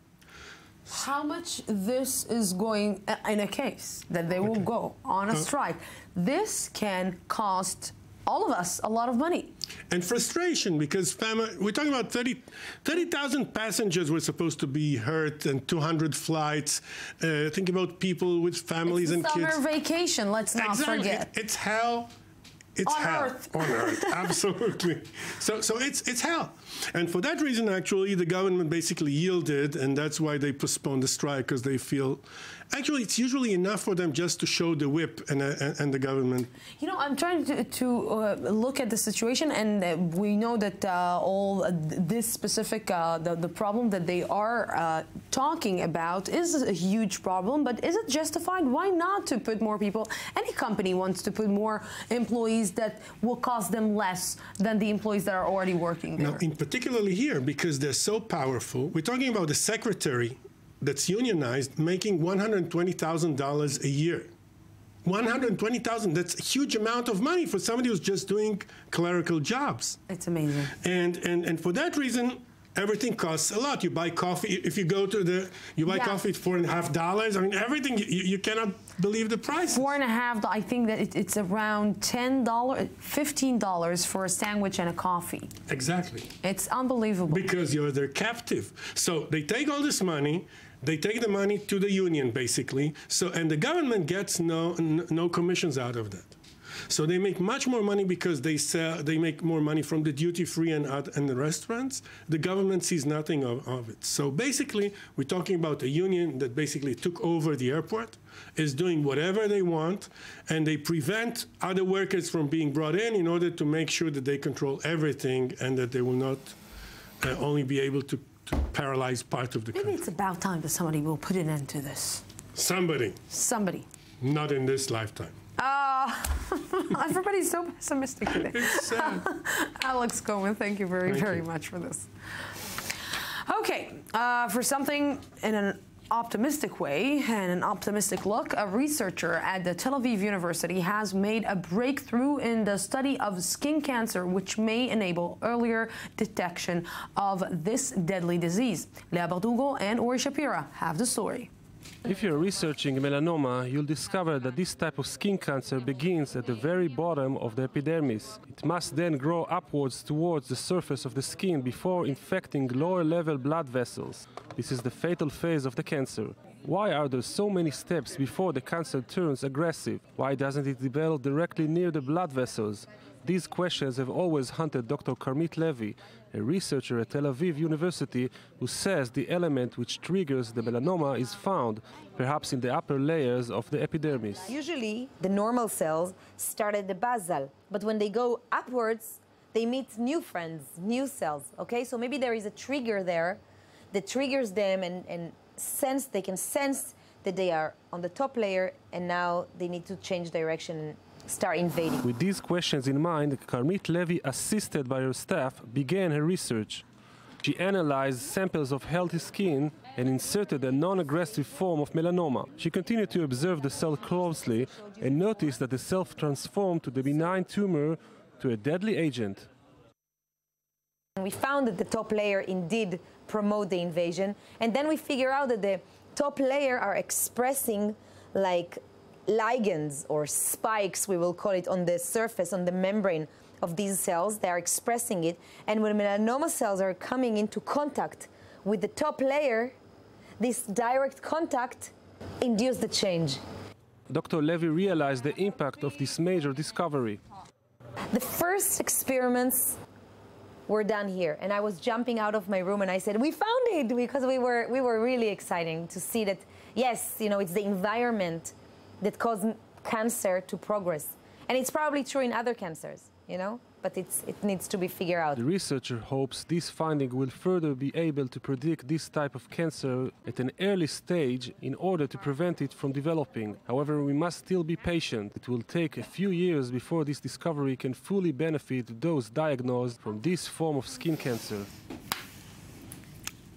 How much this is going, in a case that they will go on a strike, this can cost all of us a lot of money. And frustration, because we're talking about 30,000 passengers were supposed to be hurt and 200 flights. Think about people with families and kids. Summer vacation, let's not forget. It's hell. It's hell on Earth, absolutely. So it's hell, and for that reason, actually, the government basically yielded, and that's why they postponed the strike, because they feel, actually, it's usually enough for them just to show the whip and the government. You know, I'm trying to look at the situation, and we know that all this specific the problem that they are talking about is a huge problem. But is it justified? Why not to put more people? Any company wants to put more employees that will cost them less than the employees that are already working there. Now, in particularly here, because they're so powerful, we're talking about the secretary that's unionized making $120,000 a year. $120,000, that's a huge amount of money for somebody who's just doing clerical jobs. It's amazing. And for that reason, everything costs a lot. You buy coffee, if you go to you buy coffee at $4.50. I mean, everything, you cannot believe the price. $4.50, I think that it's around $10, $15 for a sandwich and a coffee. Exactly. It's unbelievable. Because you're their captive. So they take all this money, they take the money to the union, basically. So, and the government gets no commissions out of that. So they make much more money because they make more money from the duty-free and the restaurants. The government sees nothing of it. So basically, we're talking about a union that basically took over the airport, is doing whatever they want, and they prevent other workers from being brought in order to make sure that they control everything and that they will not only be able to paralyze part of the country. Maybe it's about time that somebody will put an end to this. Somebody. Somebody. Not in this lifetime. Everybody's so pessimistic today. It's sad. Alex Cohen, thank you very much for this. Okay, for something in an optimistic way and an optimistic look, a researcher at the Tel Aviv University has made a breakthrough in the study of skin cancer, which may enable earlier detection of this deadly disease. Lea Bardugo and Ori Shapira have the story. If you're researching melanoma, you'll discover that this type of skin cancer begins at the very bottom of the epidermis. It must then grow upwards towards the surface of the skin before infecting lower-level blood vessels. This is the fatal phase of the cancer. Why are there so many steps before the cancer turns aggressive? Why doesn't it develop directly near the blood vessels? These questions have always haunted Dr. Karmit Levy, a researcher at Tel Aviv University, who says the element which triggers the melanoma is found, perhaps in the upper layers of the epidermis. Usually, the normal cells start at the basal, but when they go upwards, they meet new friends, new cells, okay? So maybe there is a trigger there that triggers them and they can sense that they are on the top layer, and now they need to change direction and start invading. With these questions in mind, Karmit Levy, assisted by her staff, began her research. She analyzed samples of healthy skin and inserted a non-aggressive form of melanoma. She continued to observe the cell closely and noticed that the cell transformed to the benign tumor to a deadly agent. We found that the top layer indeed promote the invasion, and then we figure out that the top layer are expressing like ligands or spikes, we will call it, on the surface, on the membrane of these cells. They are expressing it, and when melanoma cells are coming into contact with the top layer, this direct contact induces the change. Dr. Levy realized the impact of this major discovery. The first experiments were done here, and I was jumping out of my room and I said, we found it, because we were really exciting to see that, yes, you know, it's the environment that cause cancer to progress. And it's probably true in other cancers, you know, but it needs to be figured out. The researcher hopes this finding will further be able to predict this type of cancer at an early stage in order to prevent it from developing. However, we must still be patient. It will take a few years before this discovery can fully benefit those diagnosed from this form of skin cancer.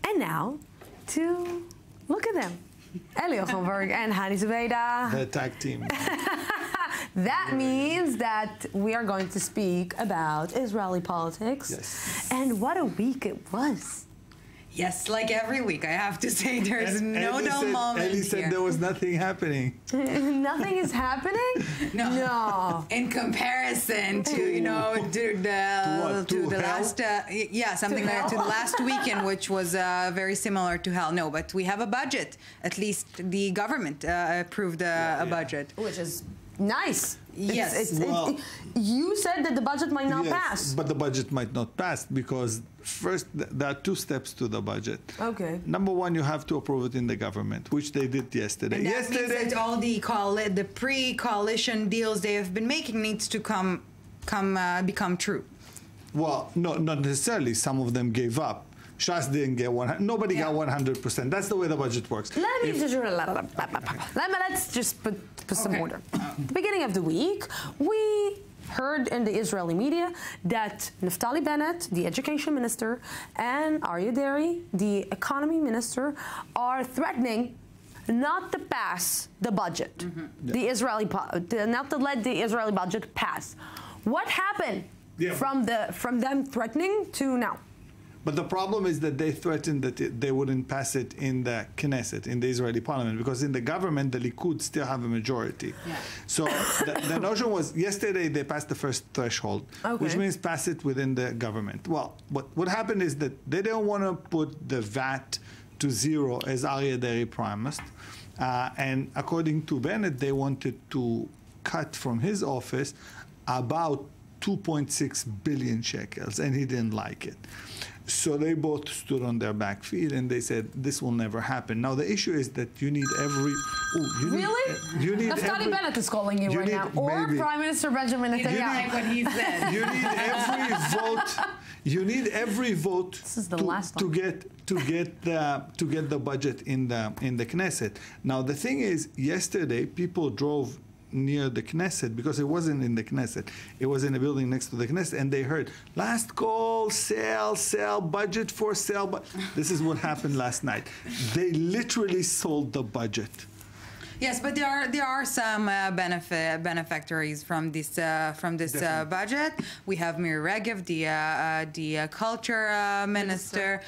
And now, to look at them. Eli Ochenberg and Hani Zubeida. The tag team. That means that we are going to speak about Israeli politics. Yes. And what a week it was. Yes, like every week, I have to say there's no dull moment Ellie said here. there was nothing happening. Nothing is happening? No. In comparison to, to the last, something like to the last weekend, which was very similar to hell. No, but we have a budget. At least the government approved a budget. Which is nice. Yes. You said that the budget might not pass. But the budget might not pass because first, there are two steps to the budget. Okay. Number one, you have to approve it in the government, which they did yesterday. And that means that all the pre-coalition deals they have been making needs to become true. Well, no, not necessarily. Some of them gave up. Shas didn't get 100. Nobody got 100%. That's the way the budget works. Let's just put some order. The beginning of the week, we heard in the Israeli media that Naftali Bennett, the education minister, and Aryeh Deri, the economy minister, are threatening not to pass the budget, not to let the Israeli budget pass. What happened from them threatening to now? But the problem is that they threatened that they wouldn't pass it in the Knesset, in the Israeli parliament, because in the government, the Likud still have a majority. Yeah. So the notion was, yesterday they passed the first threshold, which means pass it within the government. Well, what happened is that they didn't want to put the VAT to zero, as Aryeh Deri promised. And according to Bennett, they wanted to cut from his office about 2.6 billion shekels, and he didn't like it. So they both stood on their back feet and they said, this will never happen. Now, the issue is that you need every... Naftali Bennett is calling you right now. Or Prime Minister Benjamin Netanyahu. You like what he said. You need every vote. You need every vote to get the budget in the Knesset. Now, the thing is, yesterday, people drove near the Knesset, because it wasn't in the Knesset. It was in a building next to the Knesset, and they heard, last call, sell, budget for sale. But this is what happened last night. They literally sold the budget. Yes, but there are some benefactories from this budget. We have Miri Regev, the culture minister,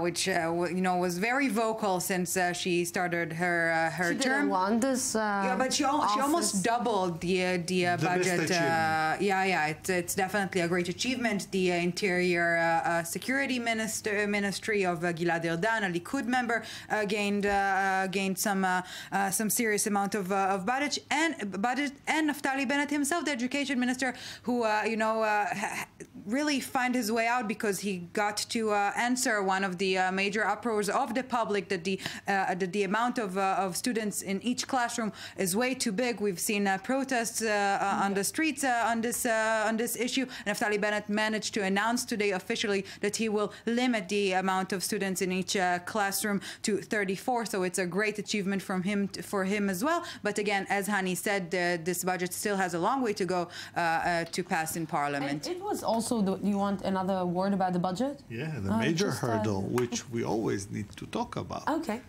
which was very vocal since she started her term. She didn't want this. But she almost doubled the budget. It's definitely a great achievement. The Interior Security Ministry of Gilad Erdan, a Likud member, gained some serious amount of budget, and Naftali Bennett himself, the education minister, who really find his way out because he got to answer one of the major uproars of the public that the amount of students in each classroom is way too big. We've seen protests on the streets on this issue. Naftali Bennett managed to announce today officially that he will limit the amount of students in each classroom to 34. So it's a great achievement for him as well. But again, as Hani said, this budget still has a long way to go to pass in Parliament. And it was also, you want another word about the budget? Yeah, the major hurdle, which we always need to talk about. Okay.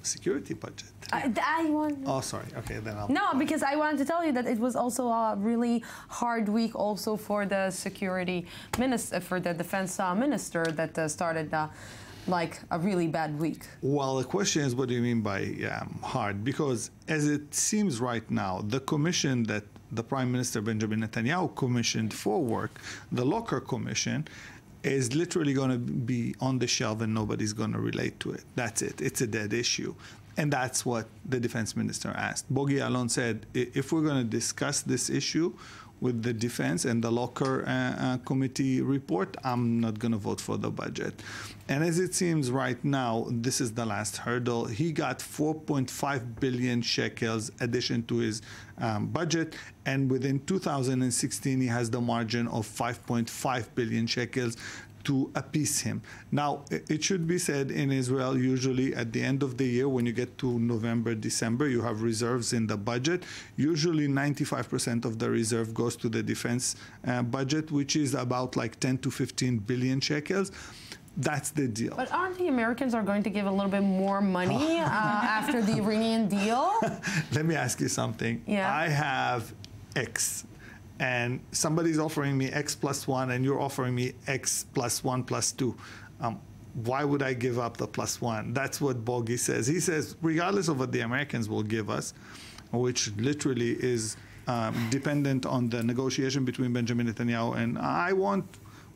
Security budget. I want... Oh, sorry. Okay, then I'll... No, because I wanted to tell you that it was also a really hard week also for the security minister, for the defense minister that started like a really bad week. Well, the question is, what do you mean by hard? Because as it seems right now, the commission that the Prime Minister Benjamin Netanyahu commissioned for work, the Locker Commission, is literally going to be on the shelf and nobody's going to relate to it. That's it. It's a dead issue. And that's what the defense minister asked. Bogi Alon said, if we're going to discuss this issue with the defense and the Locker committee report, I'm not going to vote for the budget. And as it seems right now, this is the last hurdle. He got 4.5 billion shekels addition to his budget, and within 2016 he has the margin of 5.5 billion shekels to appease him. Now, it should be said in Israel, usually at the end of the year, when you get to November, December, you have reserves in the budget. Usually 95% of the reserve goes to the defense budget, which is about like 10 to 15 billion shekels. That's the deal. But aren't the Americans are going to give a little bit more money after the Iranian deal? Let me ask you something. Yeah. I have X, and somebody's offering me X plus 1, and you're offering me X plus 1 plus 2. why would I give up the +1? That's what Bogi says. He says, regardless of what the Americans will give us, which literally is dependent on the negotiation between Benjamin Netanyahu and I want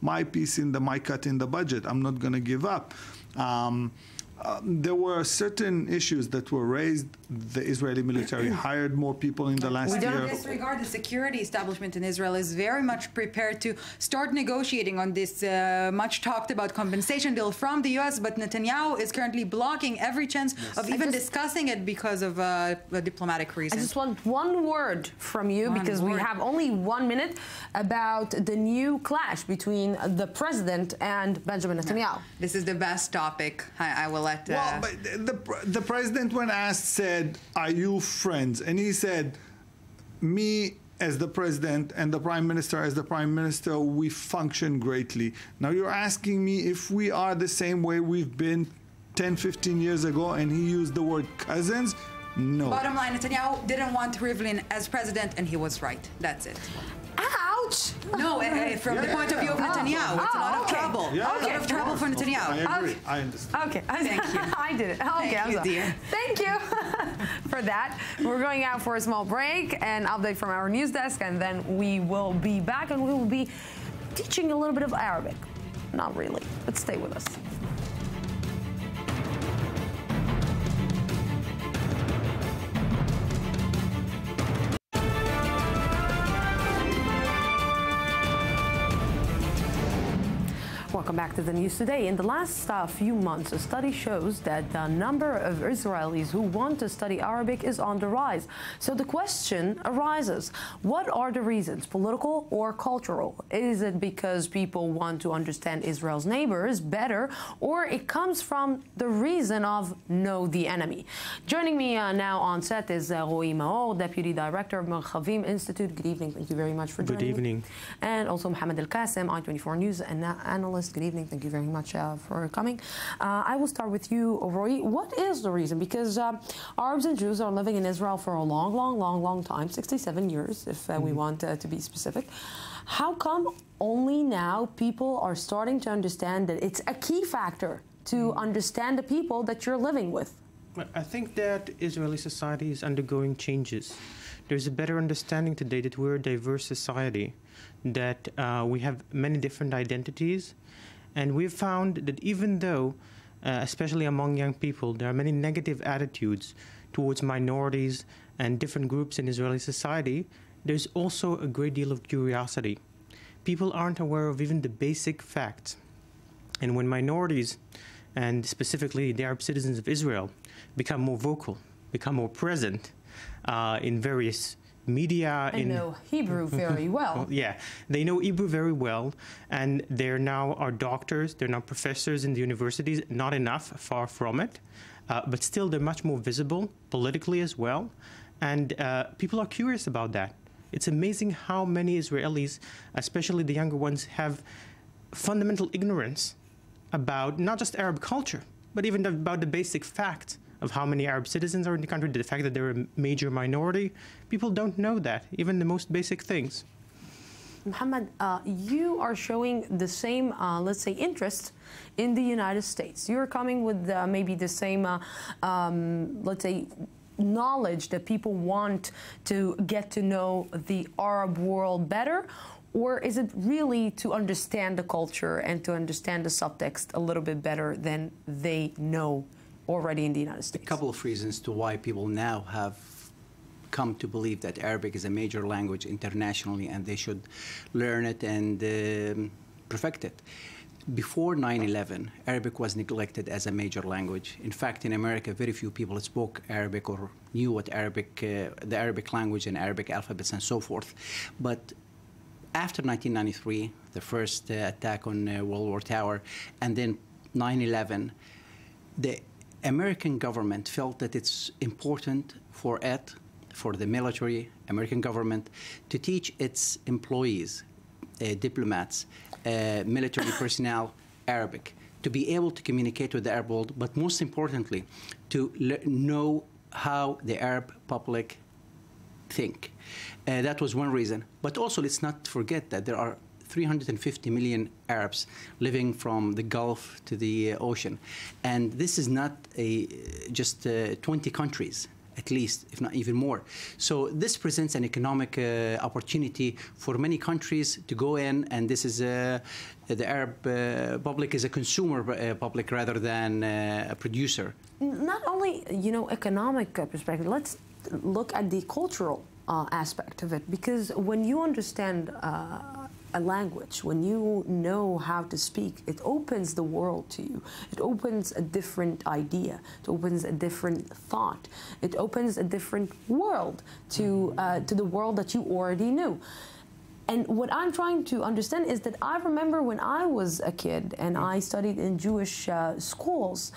my piece in my cut in the budget. I'm not going to give up. There were certain issues that were raised. The Israeli military hired more people in the last year. We don't disregard the security establishment in Israel is very much prepared to start negotiating on this much talked about compensation deal from the U.S., but Netanyahu is currently blocking every chance of even discussing it because of diplomatic reasons. I just want one word from you, because we have only 1 minute, about the new clash between the president and Benjamin Netanyahu. This is the best topic. I will let... Well, but the president, when asked, said, are you friends? And he said, me as the president and the prime minister as the prime minister, we function greatly. Now you're asking me if we are the same way we've been 10, 15 years ago, and he used the word cousins. No. Bottom line, Netanyahu didn't want Rivlin as president, and he was right. That's it. Ouch! No, from the point of view of Netanyahu, it's a lot of trouble. A lot of trouble for Netanyahu. I agree. I understand. Okay. Thank you. I did it. Okay, Thank you, dear. Thank you for that. We're going out for a small break, an update from our news desk, and then we will be back, and we will be teaching a little bit of Arabic. Not really, but stay with us. Welcome back to the news today. In the last few months, a study shows that the number of Israelis who want to study Arabic is on the rise. So the question arises, what are the reasons, political or cultural? Is it because people want to understand Israel's neighbors better, or it comes from the reason of know the enemy? Joining me now on set is Roy Maor, Deputy Director of Merchavim Institute. Good evening. Thank you very much for joining me. Good evening. And also Mohammed Al-Qasim, I24 News and analyst. Good evening. Thank you very much for coming. I will start with you, Roy. What is the reason? Because Arabs and Jews are living in Israel for a long time, 67 years, if we want to be specific. How come only now people are starting to understand that it's a key factor to understand the people that you're living with? I think that Israeli society is undergoing changes. There's a better understanding today that we're a diverse society, that we have many different identities. And we've found that even though, especially among young people, there are many negative attitudes towards minorities and different groups in Israeli society, there's also a great deal of curiosity. People aren't aware of even the basic facts. And when minorities, and specifically the Arab citizens of Israel, become more vocal, become more present in various media. I know Hebrew very well. Yeah, they know Hebrew very well, and they're now our doctors, they're now professors in the universities, not enough, far from it, but still they're much more visible politically as well, and people are curious about that. It's amazing how many Israelis, especially the younger ones, have fundamental ignorance about not just Arab culture, but even about the basic fact of how many Arab citizens are in the country, the fact that they're a major minority. People don't know that, even the most basic things. Mohammed, you are showing the same, let's say, interest in the United States. You're coming with maybe the same, let's say, knowledge that people want to get to know the Arab world better, or is it really to understand the culture and to understand the subtext a little bit better than they know already in the United States? A couple of reasons to why people now have come to believe that Arabic is a major language internationally and they should learn it and perfect it. Before 9/11, Arabic was neglected as a major language. In fact, in America, very few people spoke Arabic or knew what the Arabic language and Arabic alphabets and so forth. But after 1993, the first attack on World War Tower, and then 9/11, the American government felt that it's important for the military, American government, to teach its employees, diplomats, military personnel, Arabic, to be able to communicate with the Arab world, but most importantly, to know how the Arab public think. That was one reason. But also, let's not forget that there are 350 million Arabs living from the Gulf to the ocean. And this is not just 20 countries, at least, if not even more. So this presents an economic opportunity for many countries to go in, and this is the Arab public is a consumer public rather than a producer. Not only, economic perspective, let's look at the cultural aspect of it, because when you understand a language, when you know how to speak, it opens the world to you. It opens a different idea. It opens a different thought. It opens a different world to the world that you already knew. And what I'm trying to understand is that I remember when I was a kid and I studied in Jewish schools,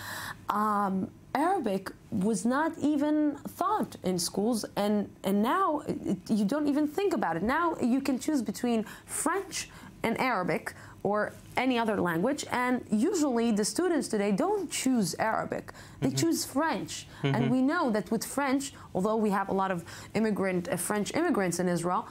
Arabic was not even taught in schools, and now you don't even think about it. Now you can choose between French and Arabic or any other language, and usually the students today don't choose Arabic, they choose French. And we know that with French, although we have a lot of French immigrants in Israel,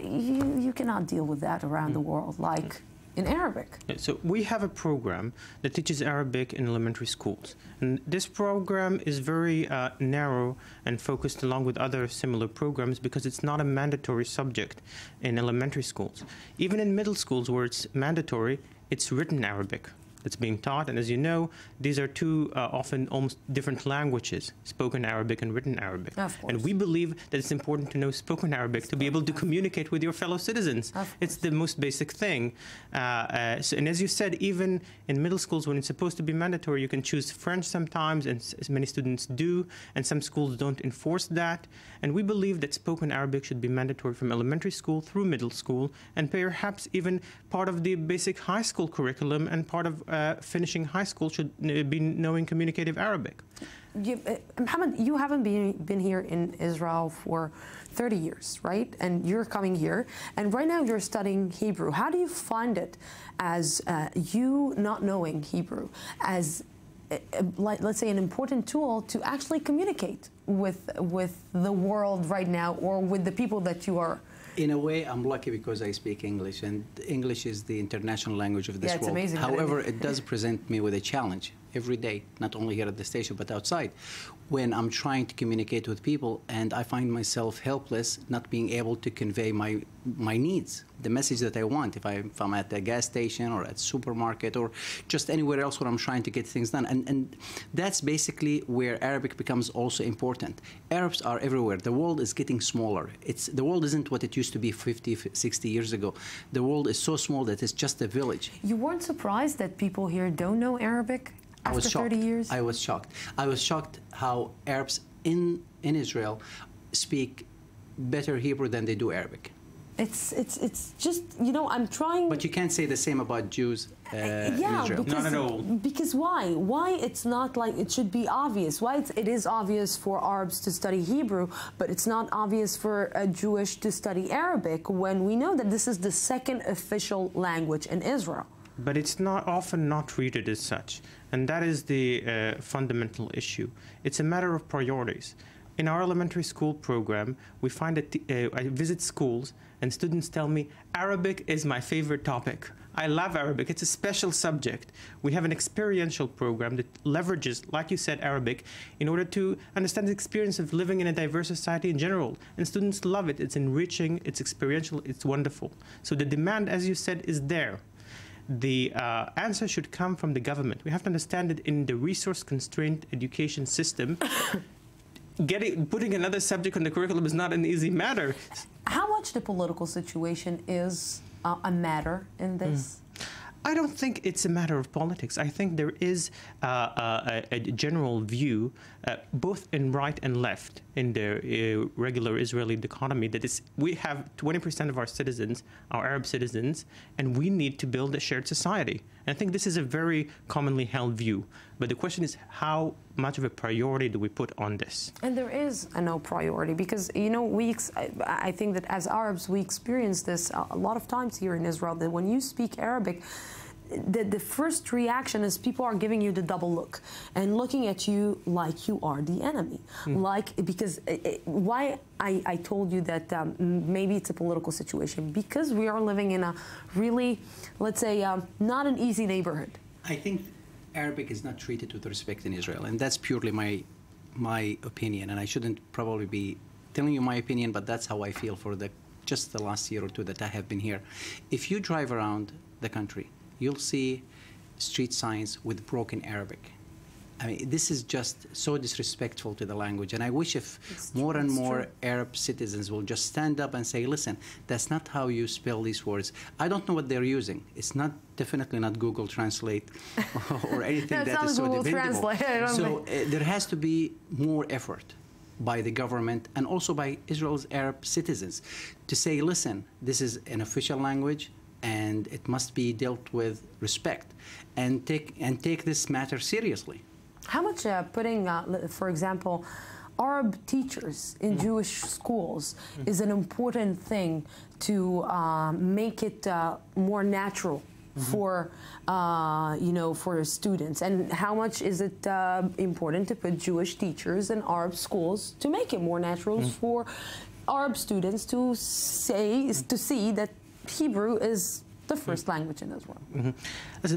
you cannot deal with that around the world like in Arabic. So we have a program that teaches Arabic in elementary schools. And this program is very narrow and focused along with other similar programs because it's not a mandatory subject in elementary schools. Even in middle schools where it's mandatory, it's written Arabic that's being taught. And as you know, these are two often almost different languages, spoken Arabic and written Arabic. Of course. And we believe that it's important to know spoken Arabic to be able to communicate with your fellow citizens. It's the most basic thing. And as you said, even in middle schools when it's supposed to be mandatory, you can choose French sometimes, and as many students do, and some schools don't enforce that. And we believe that spoken Arabic should be mandatory from elementary school through middle school, and perhaps even part of the basic high school curriculum, and part of finishing high school should be knowing communicative Arabic. Mohammed, you haven't been here in Israel for 30 years, right? And you're coming here, and right now you're studying Hebrew. How do you find it as you not knowing Hebrew as let's say an important tool to actually communicate with the world right now, or with the people that you are? In a way, I'm lucky because I speak English, and English is the international language of this world. Amazing. However, it does present me with a challenge every day, not only here at the station, but outside, when I'm trying to communicate with people, and I find myself helpless, not being able to convey my needs, the message that I want, if I'm at a gas station or at a supermarket or just anywhere else where I'm trying to get things done. And that's basically where Arabic becomes also important. Arabs are everywhere. The world is getting smaller. The world isn't what it used to be 50, 60 years ago. The world is so small that it's just a village. You weren't surprised that people here don't know Arabic after 30 years? I was shocked. I was shocked how Arabs in Israel speak better Hebrew than they do Arabic. It's just, I'm trying. But you can't say the same about Jews in Israel. Not at all. Because why? Why it's not like it should be obvious? Why it is obvious for Arabs to study Hebrew, but it's not obvious for a Jewish to study Arabic, when we know that this is the second official language in Israel? But it's often not treated as such, and that is the fundamental issue. It's a matter of priorities. In our elementary school program, we find that I visit schools and students tell me, Arabic is my favorite topic. I love Arabic. It's a special subject. We have an experiential program that leverages, like you said, Arabic in order to understand the experience of living in a diverse society in general. And students love it. It's enriching, it's experiential, it's wonderful. So the demand, as you said, is there. The answer should come from the government. We have to understand that in the resource-constrained education system, putting another subject on the curriculum is not an easy matter. How much the political situation is a matter in this? I don't think it's a matter of politics. I think there is a general view, both in right and left, in the regular Israeli economy, that we have 20% of our citizens are Arab citizens, and we need to build a shared society. And I think this is a very commonly held view. But the question is, how much of a priority do we put on this? And there is a no priority, because, I think that as Arabs, we experience this a lot of times here in Israel, that when you speak Arabic, the first reaction is people are giving you the double look and looking at you like you are the enemy. Because why I told you that maybe it's a political situation, because we are living in a really, let's say, not an easy neighborhood. I think Arabic is not treated with respect in Israel, and that's purely my opinion, and I shouldn't probably be telling you my opinion, but that's how I feel for just the last year or two that I have been here. If you drive around the country, you'll see street signs with broken Arabic. I mean, this is just so disrespectful to the language, and I wish if more and more Arab citizens will just stand up and say, listen, that's not how you spell these words. I don't know what they're using. It's definitely not Google Translate or anything that is so dependable. So there has to be more effort by the government and also by Israel's Arab citizens to say, listen, this is an official language, and it must be dealt with respect, and take this matter seriously. How much putting, for example, Arab teachers in Jewish schools is an important thing to make it more natural for for students, and how much is it important to put Jewish teachers in Arab schools to make it more natural for Arab students to see that Hebrew is the first language in Israel?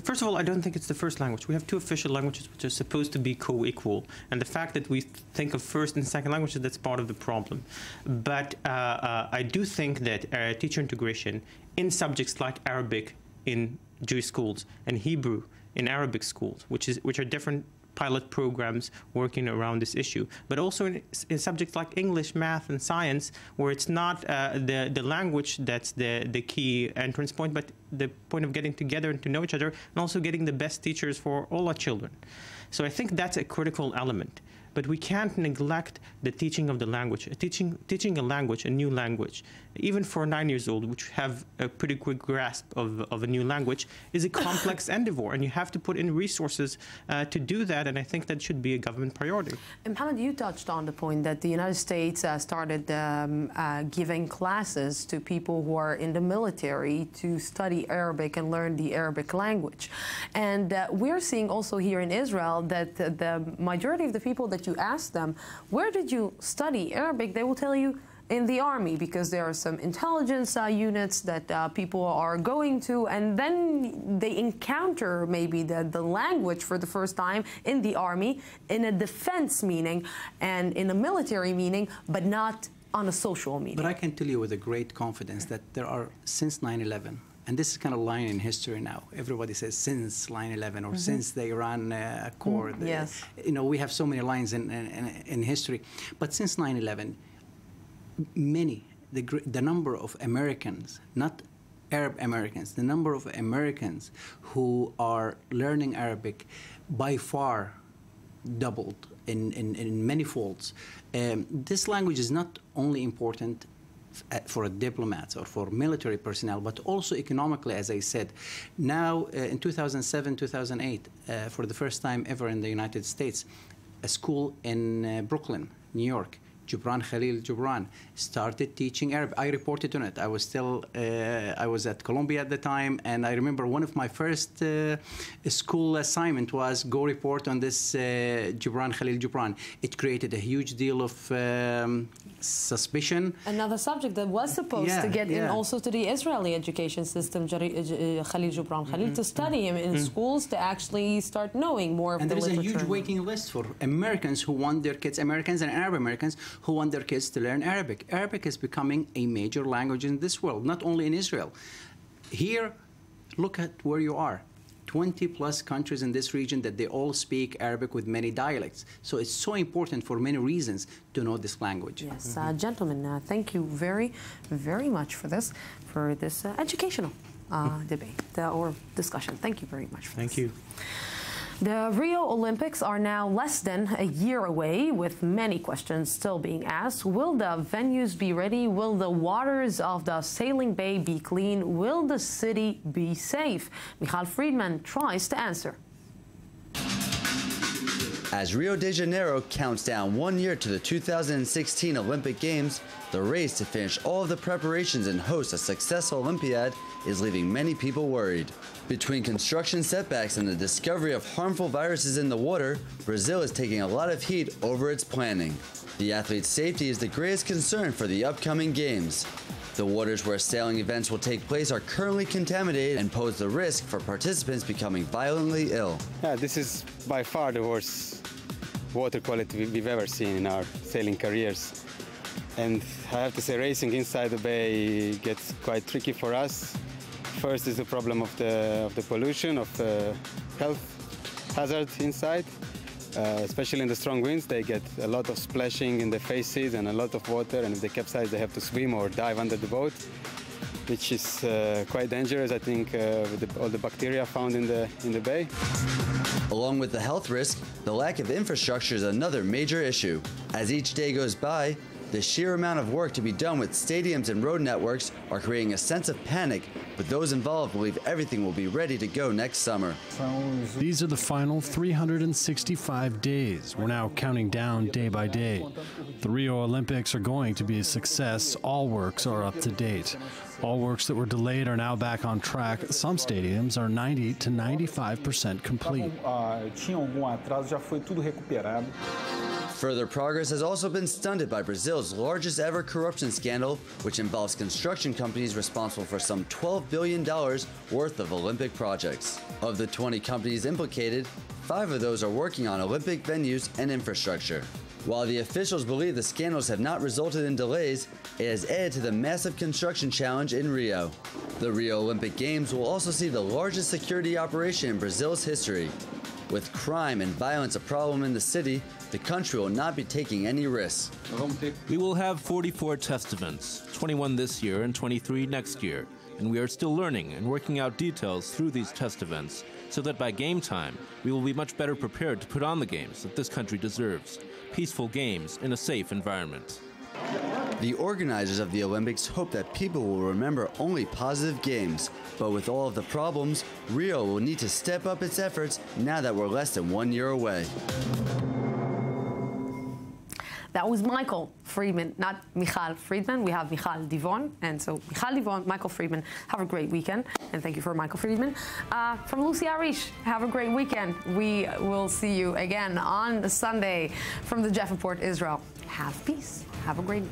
First of all, I don't think it's the first language. We have two official languages which are supposed to be co-equal, and the fact that we think of first and second languages, that's part of the problem. But I do think that teacher integration in subjects like Arabic in Jewish schools and Hebrew in Arabic schools, which are different pilot programs working around this issue, but also in subjects like English, math, and science, where it's not the language that's the key entrance point, but the point of getting together and to know each other, and also getting the best teachers for all our children. So I think that's a critical element. But we can't neglect the teaching of the language. Teaching a language, a new language, even for 9 years old, which have a pretty quick grasp of a new language, is a complex endeavor, and you have to put in resources to do that, and I think that should be a government priority. And Mohammed, you touched on the point that the United States started giving classes to people who are in the military to study Arabic and learn the Arabic language. And we're seeing also here in Israel that the majority of the people that you ask them, where did you study Arabic? They will tell you in the army, because there are some intelligence units that people are going to, and then they encounter maybe the language for the first time in the army, in a defense meaning and in a military meaning, but not on a social meaning. But I can tell you with a great confidence that there are, since 9/11, and this is kind of line in history now. Everybody says since 9/11 or since the Iran Accord. Yes. You know, we have so many lines in history. But since 9/11, the number of Americans, not Arab Americans, the number of Americans who are learning Arabic by far doubled in many folds. This language is not only important for diplomats or for military personnel, but also economically, as I said. Now, in 2007, 2008, for the first time ever in the United States, a school in Brooklyn, New York, Gibran Khalil Gibran, started teaching Arabic. I reported on it. I was at Columbia at the time, and I remember one of my first school assignment was go report on this Gibran Khalil Gibran. It created a huge deal of suspicion. Another subject that was supposed to get in also to the Israeli education system, Khalil Gibran Khalil, to study him in schools, to actually start knowing more of the literature. And there is a huge waiting list for Americans who want their kids, Americans and Arab Americans, who want their kids to learn Arabic. Arabic is becoming a major language in this world, not only in Israel. Here, look at where you are. 20+ countries in this region that they all speak Arabic with many dialects. So it's so important for many reasons to know this language. Yes, gentlemen, thank you very, very much for this educational debate or discussion. Thank you very much for this. Thank you. The Rio Olympics are now less than a year away, with many questions still being asked. Will the venues be ready? Will the waters of the sailing bay be clean? Will the city be safe? Michal Friedman tries to answer. As Rio de Janeiro counts down 1 year to the 2016 Olympic Games, the race to finish all of the preparations and host a successful Olympiad is leaving many people worried. Between construction setbacks and the discovery of harmful viruses in the water, Brazil is taking a lot of heat over its planning. The athletes' safety is the greatest concern for the upcoming Games. The waters where sailing events will take place are currently contaminated and pose the risk for participants becoming violently ill. Yeah, this is by far the worst water quality we've ever seen in our sailing careers. And I have to say, racing inside the bay gets quite tricky for us. First is the problem of the pollution, of health hazards inside. Especially in the strong winds, they get a lot of splashing in the faces and a lot of water, and if they capsize, they have to swim or dive under the boat, which is quite dangerous, I think, with all the bacteria found in the bay. Along with the health risk, the lack of infrastructure is another major issue. As each day goes by, the sheer amount of work to be done with stadiums and road networks are creating a sense of panic, but those involved believe everything will be ready to go next summer. These are the final 365 days. We're now counting down day by day. The Rio Olympics are going to be a success. All works are up to date. All works that were delayed are now back on track. Some stadiums are 90 to 95% complete. Further progress has also been stunted by Brazil's largest ever corruption scandal, which involves construction companies responsible for some $12 billion worth of Olympic projects. Of the 20 companies implicated, 5 of those are working on Olympic venues and infrastructure. While the officials believe the scandals have not resulted in delays, it has added to the massive construction challenge in Rio. The Rio Olympic Games will also see the largest security operation in Brazil's history. With crime and violence a problem in the city, the country will not be taking any risks. We will have 44 test events, 21 this year and 23 next year, and we are still learning and working out details through these test events so that by game time, we will be much better prepared to put on the games that this country deserves, peaceful games in a safe environment. The organizers of the Olympics hope that people will remember only positive games, but with all of the problems, Rio will need to step up its efforts now that we're less than 1 year away. That was Michael Friedman, not Michal Friedman. We have Michal Divon. And so Michal Divon, Michael Friedman, have a great weekend. And thank you for Michael Friedman. From Lucy Arish, have a great weekend. We will see you again on Sunday from the Jaffa Port, Israel. Have peace. Have a great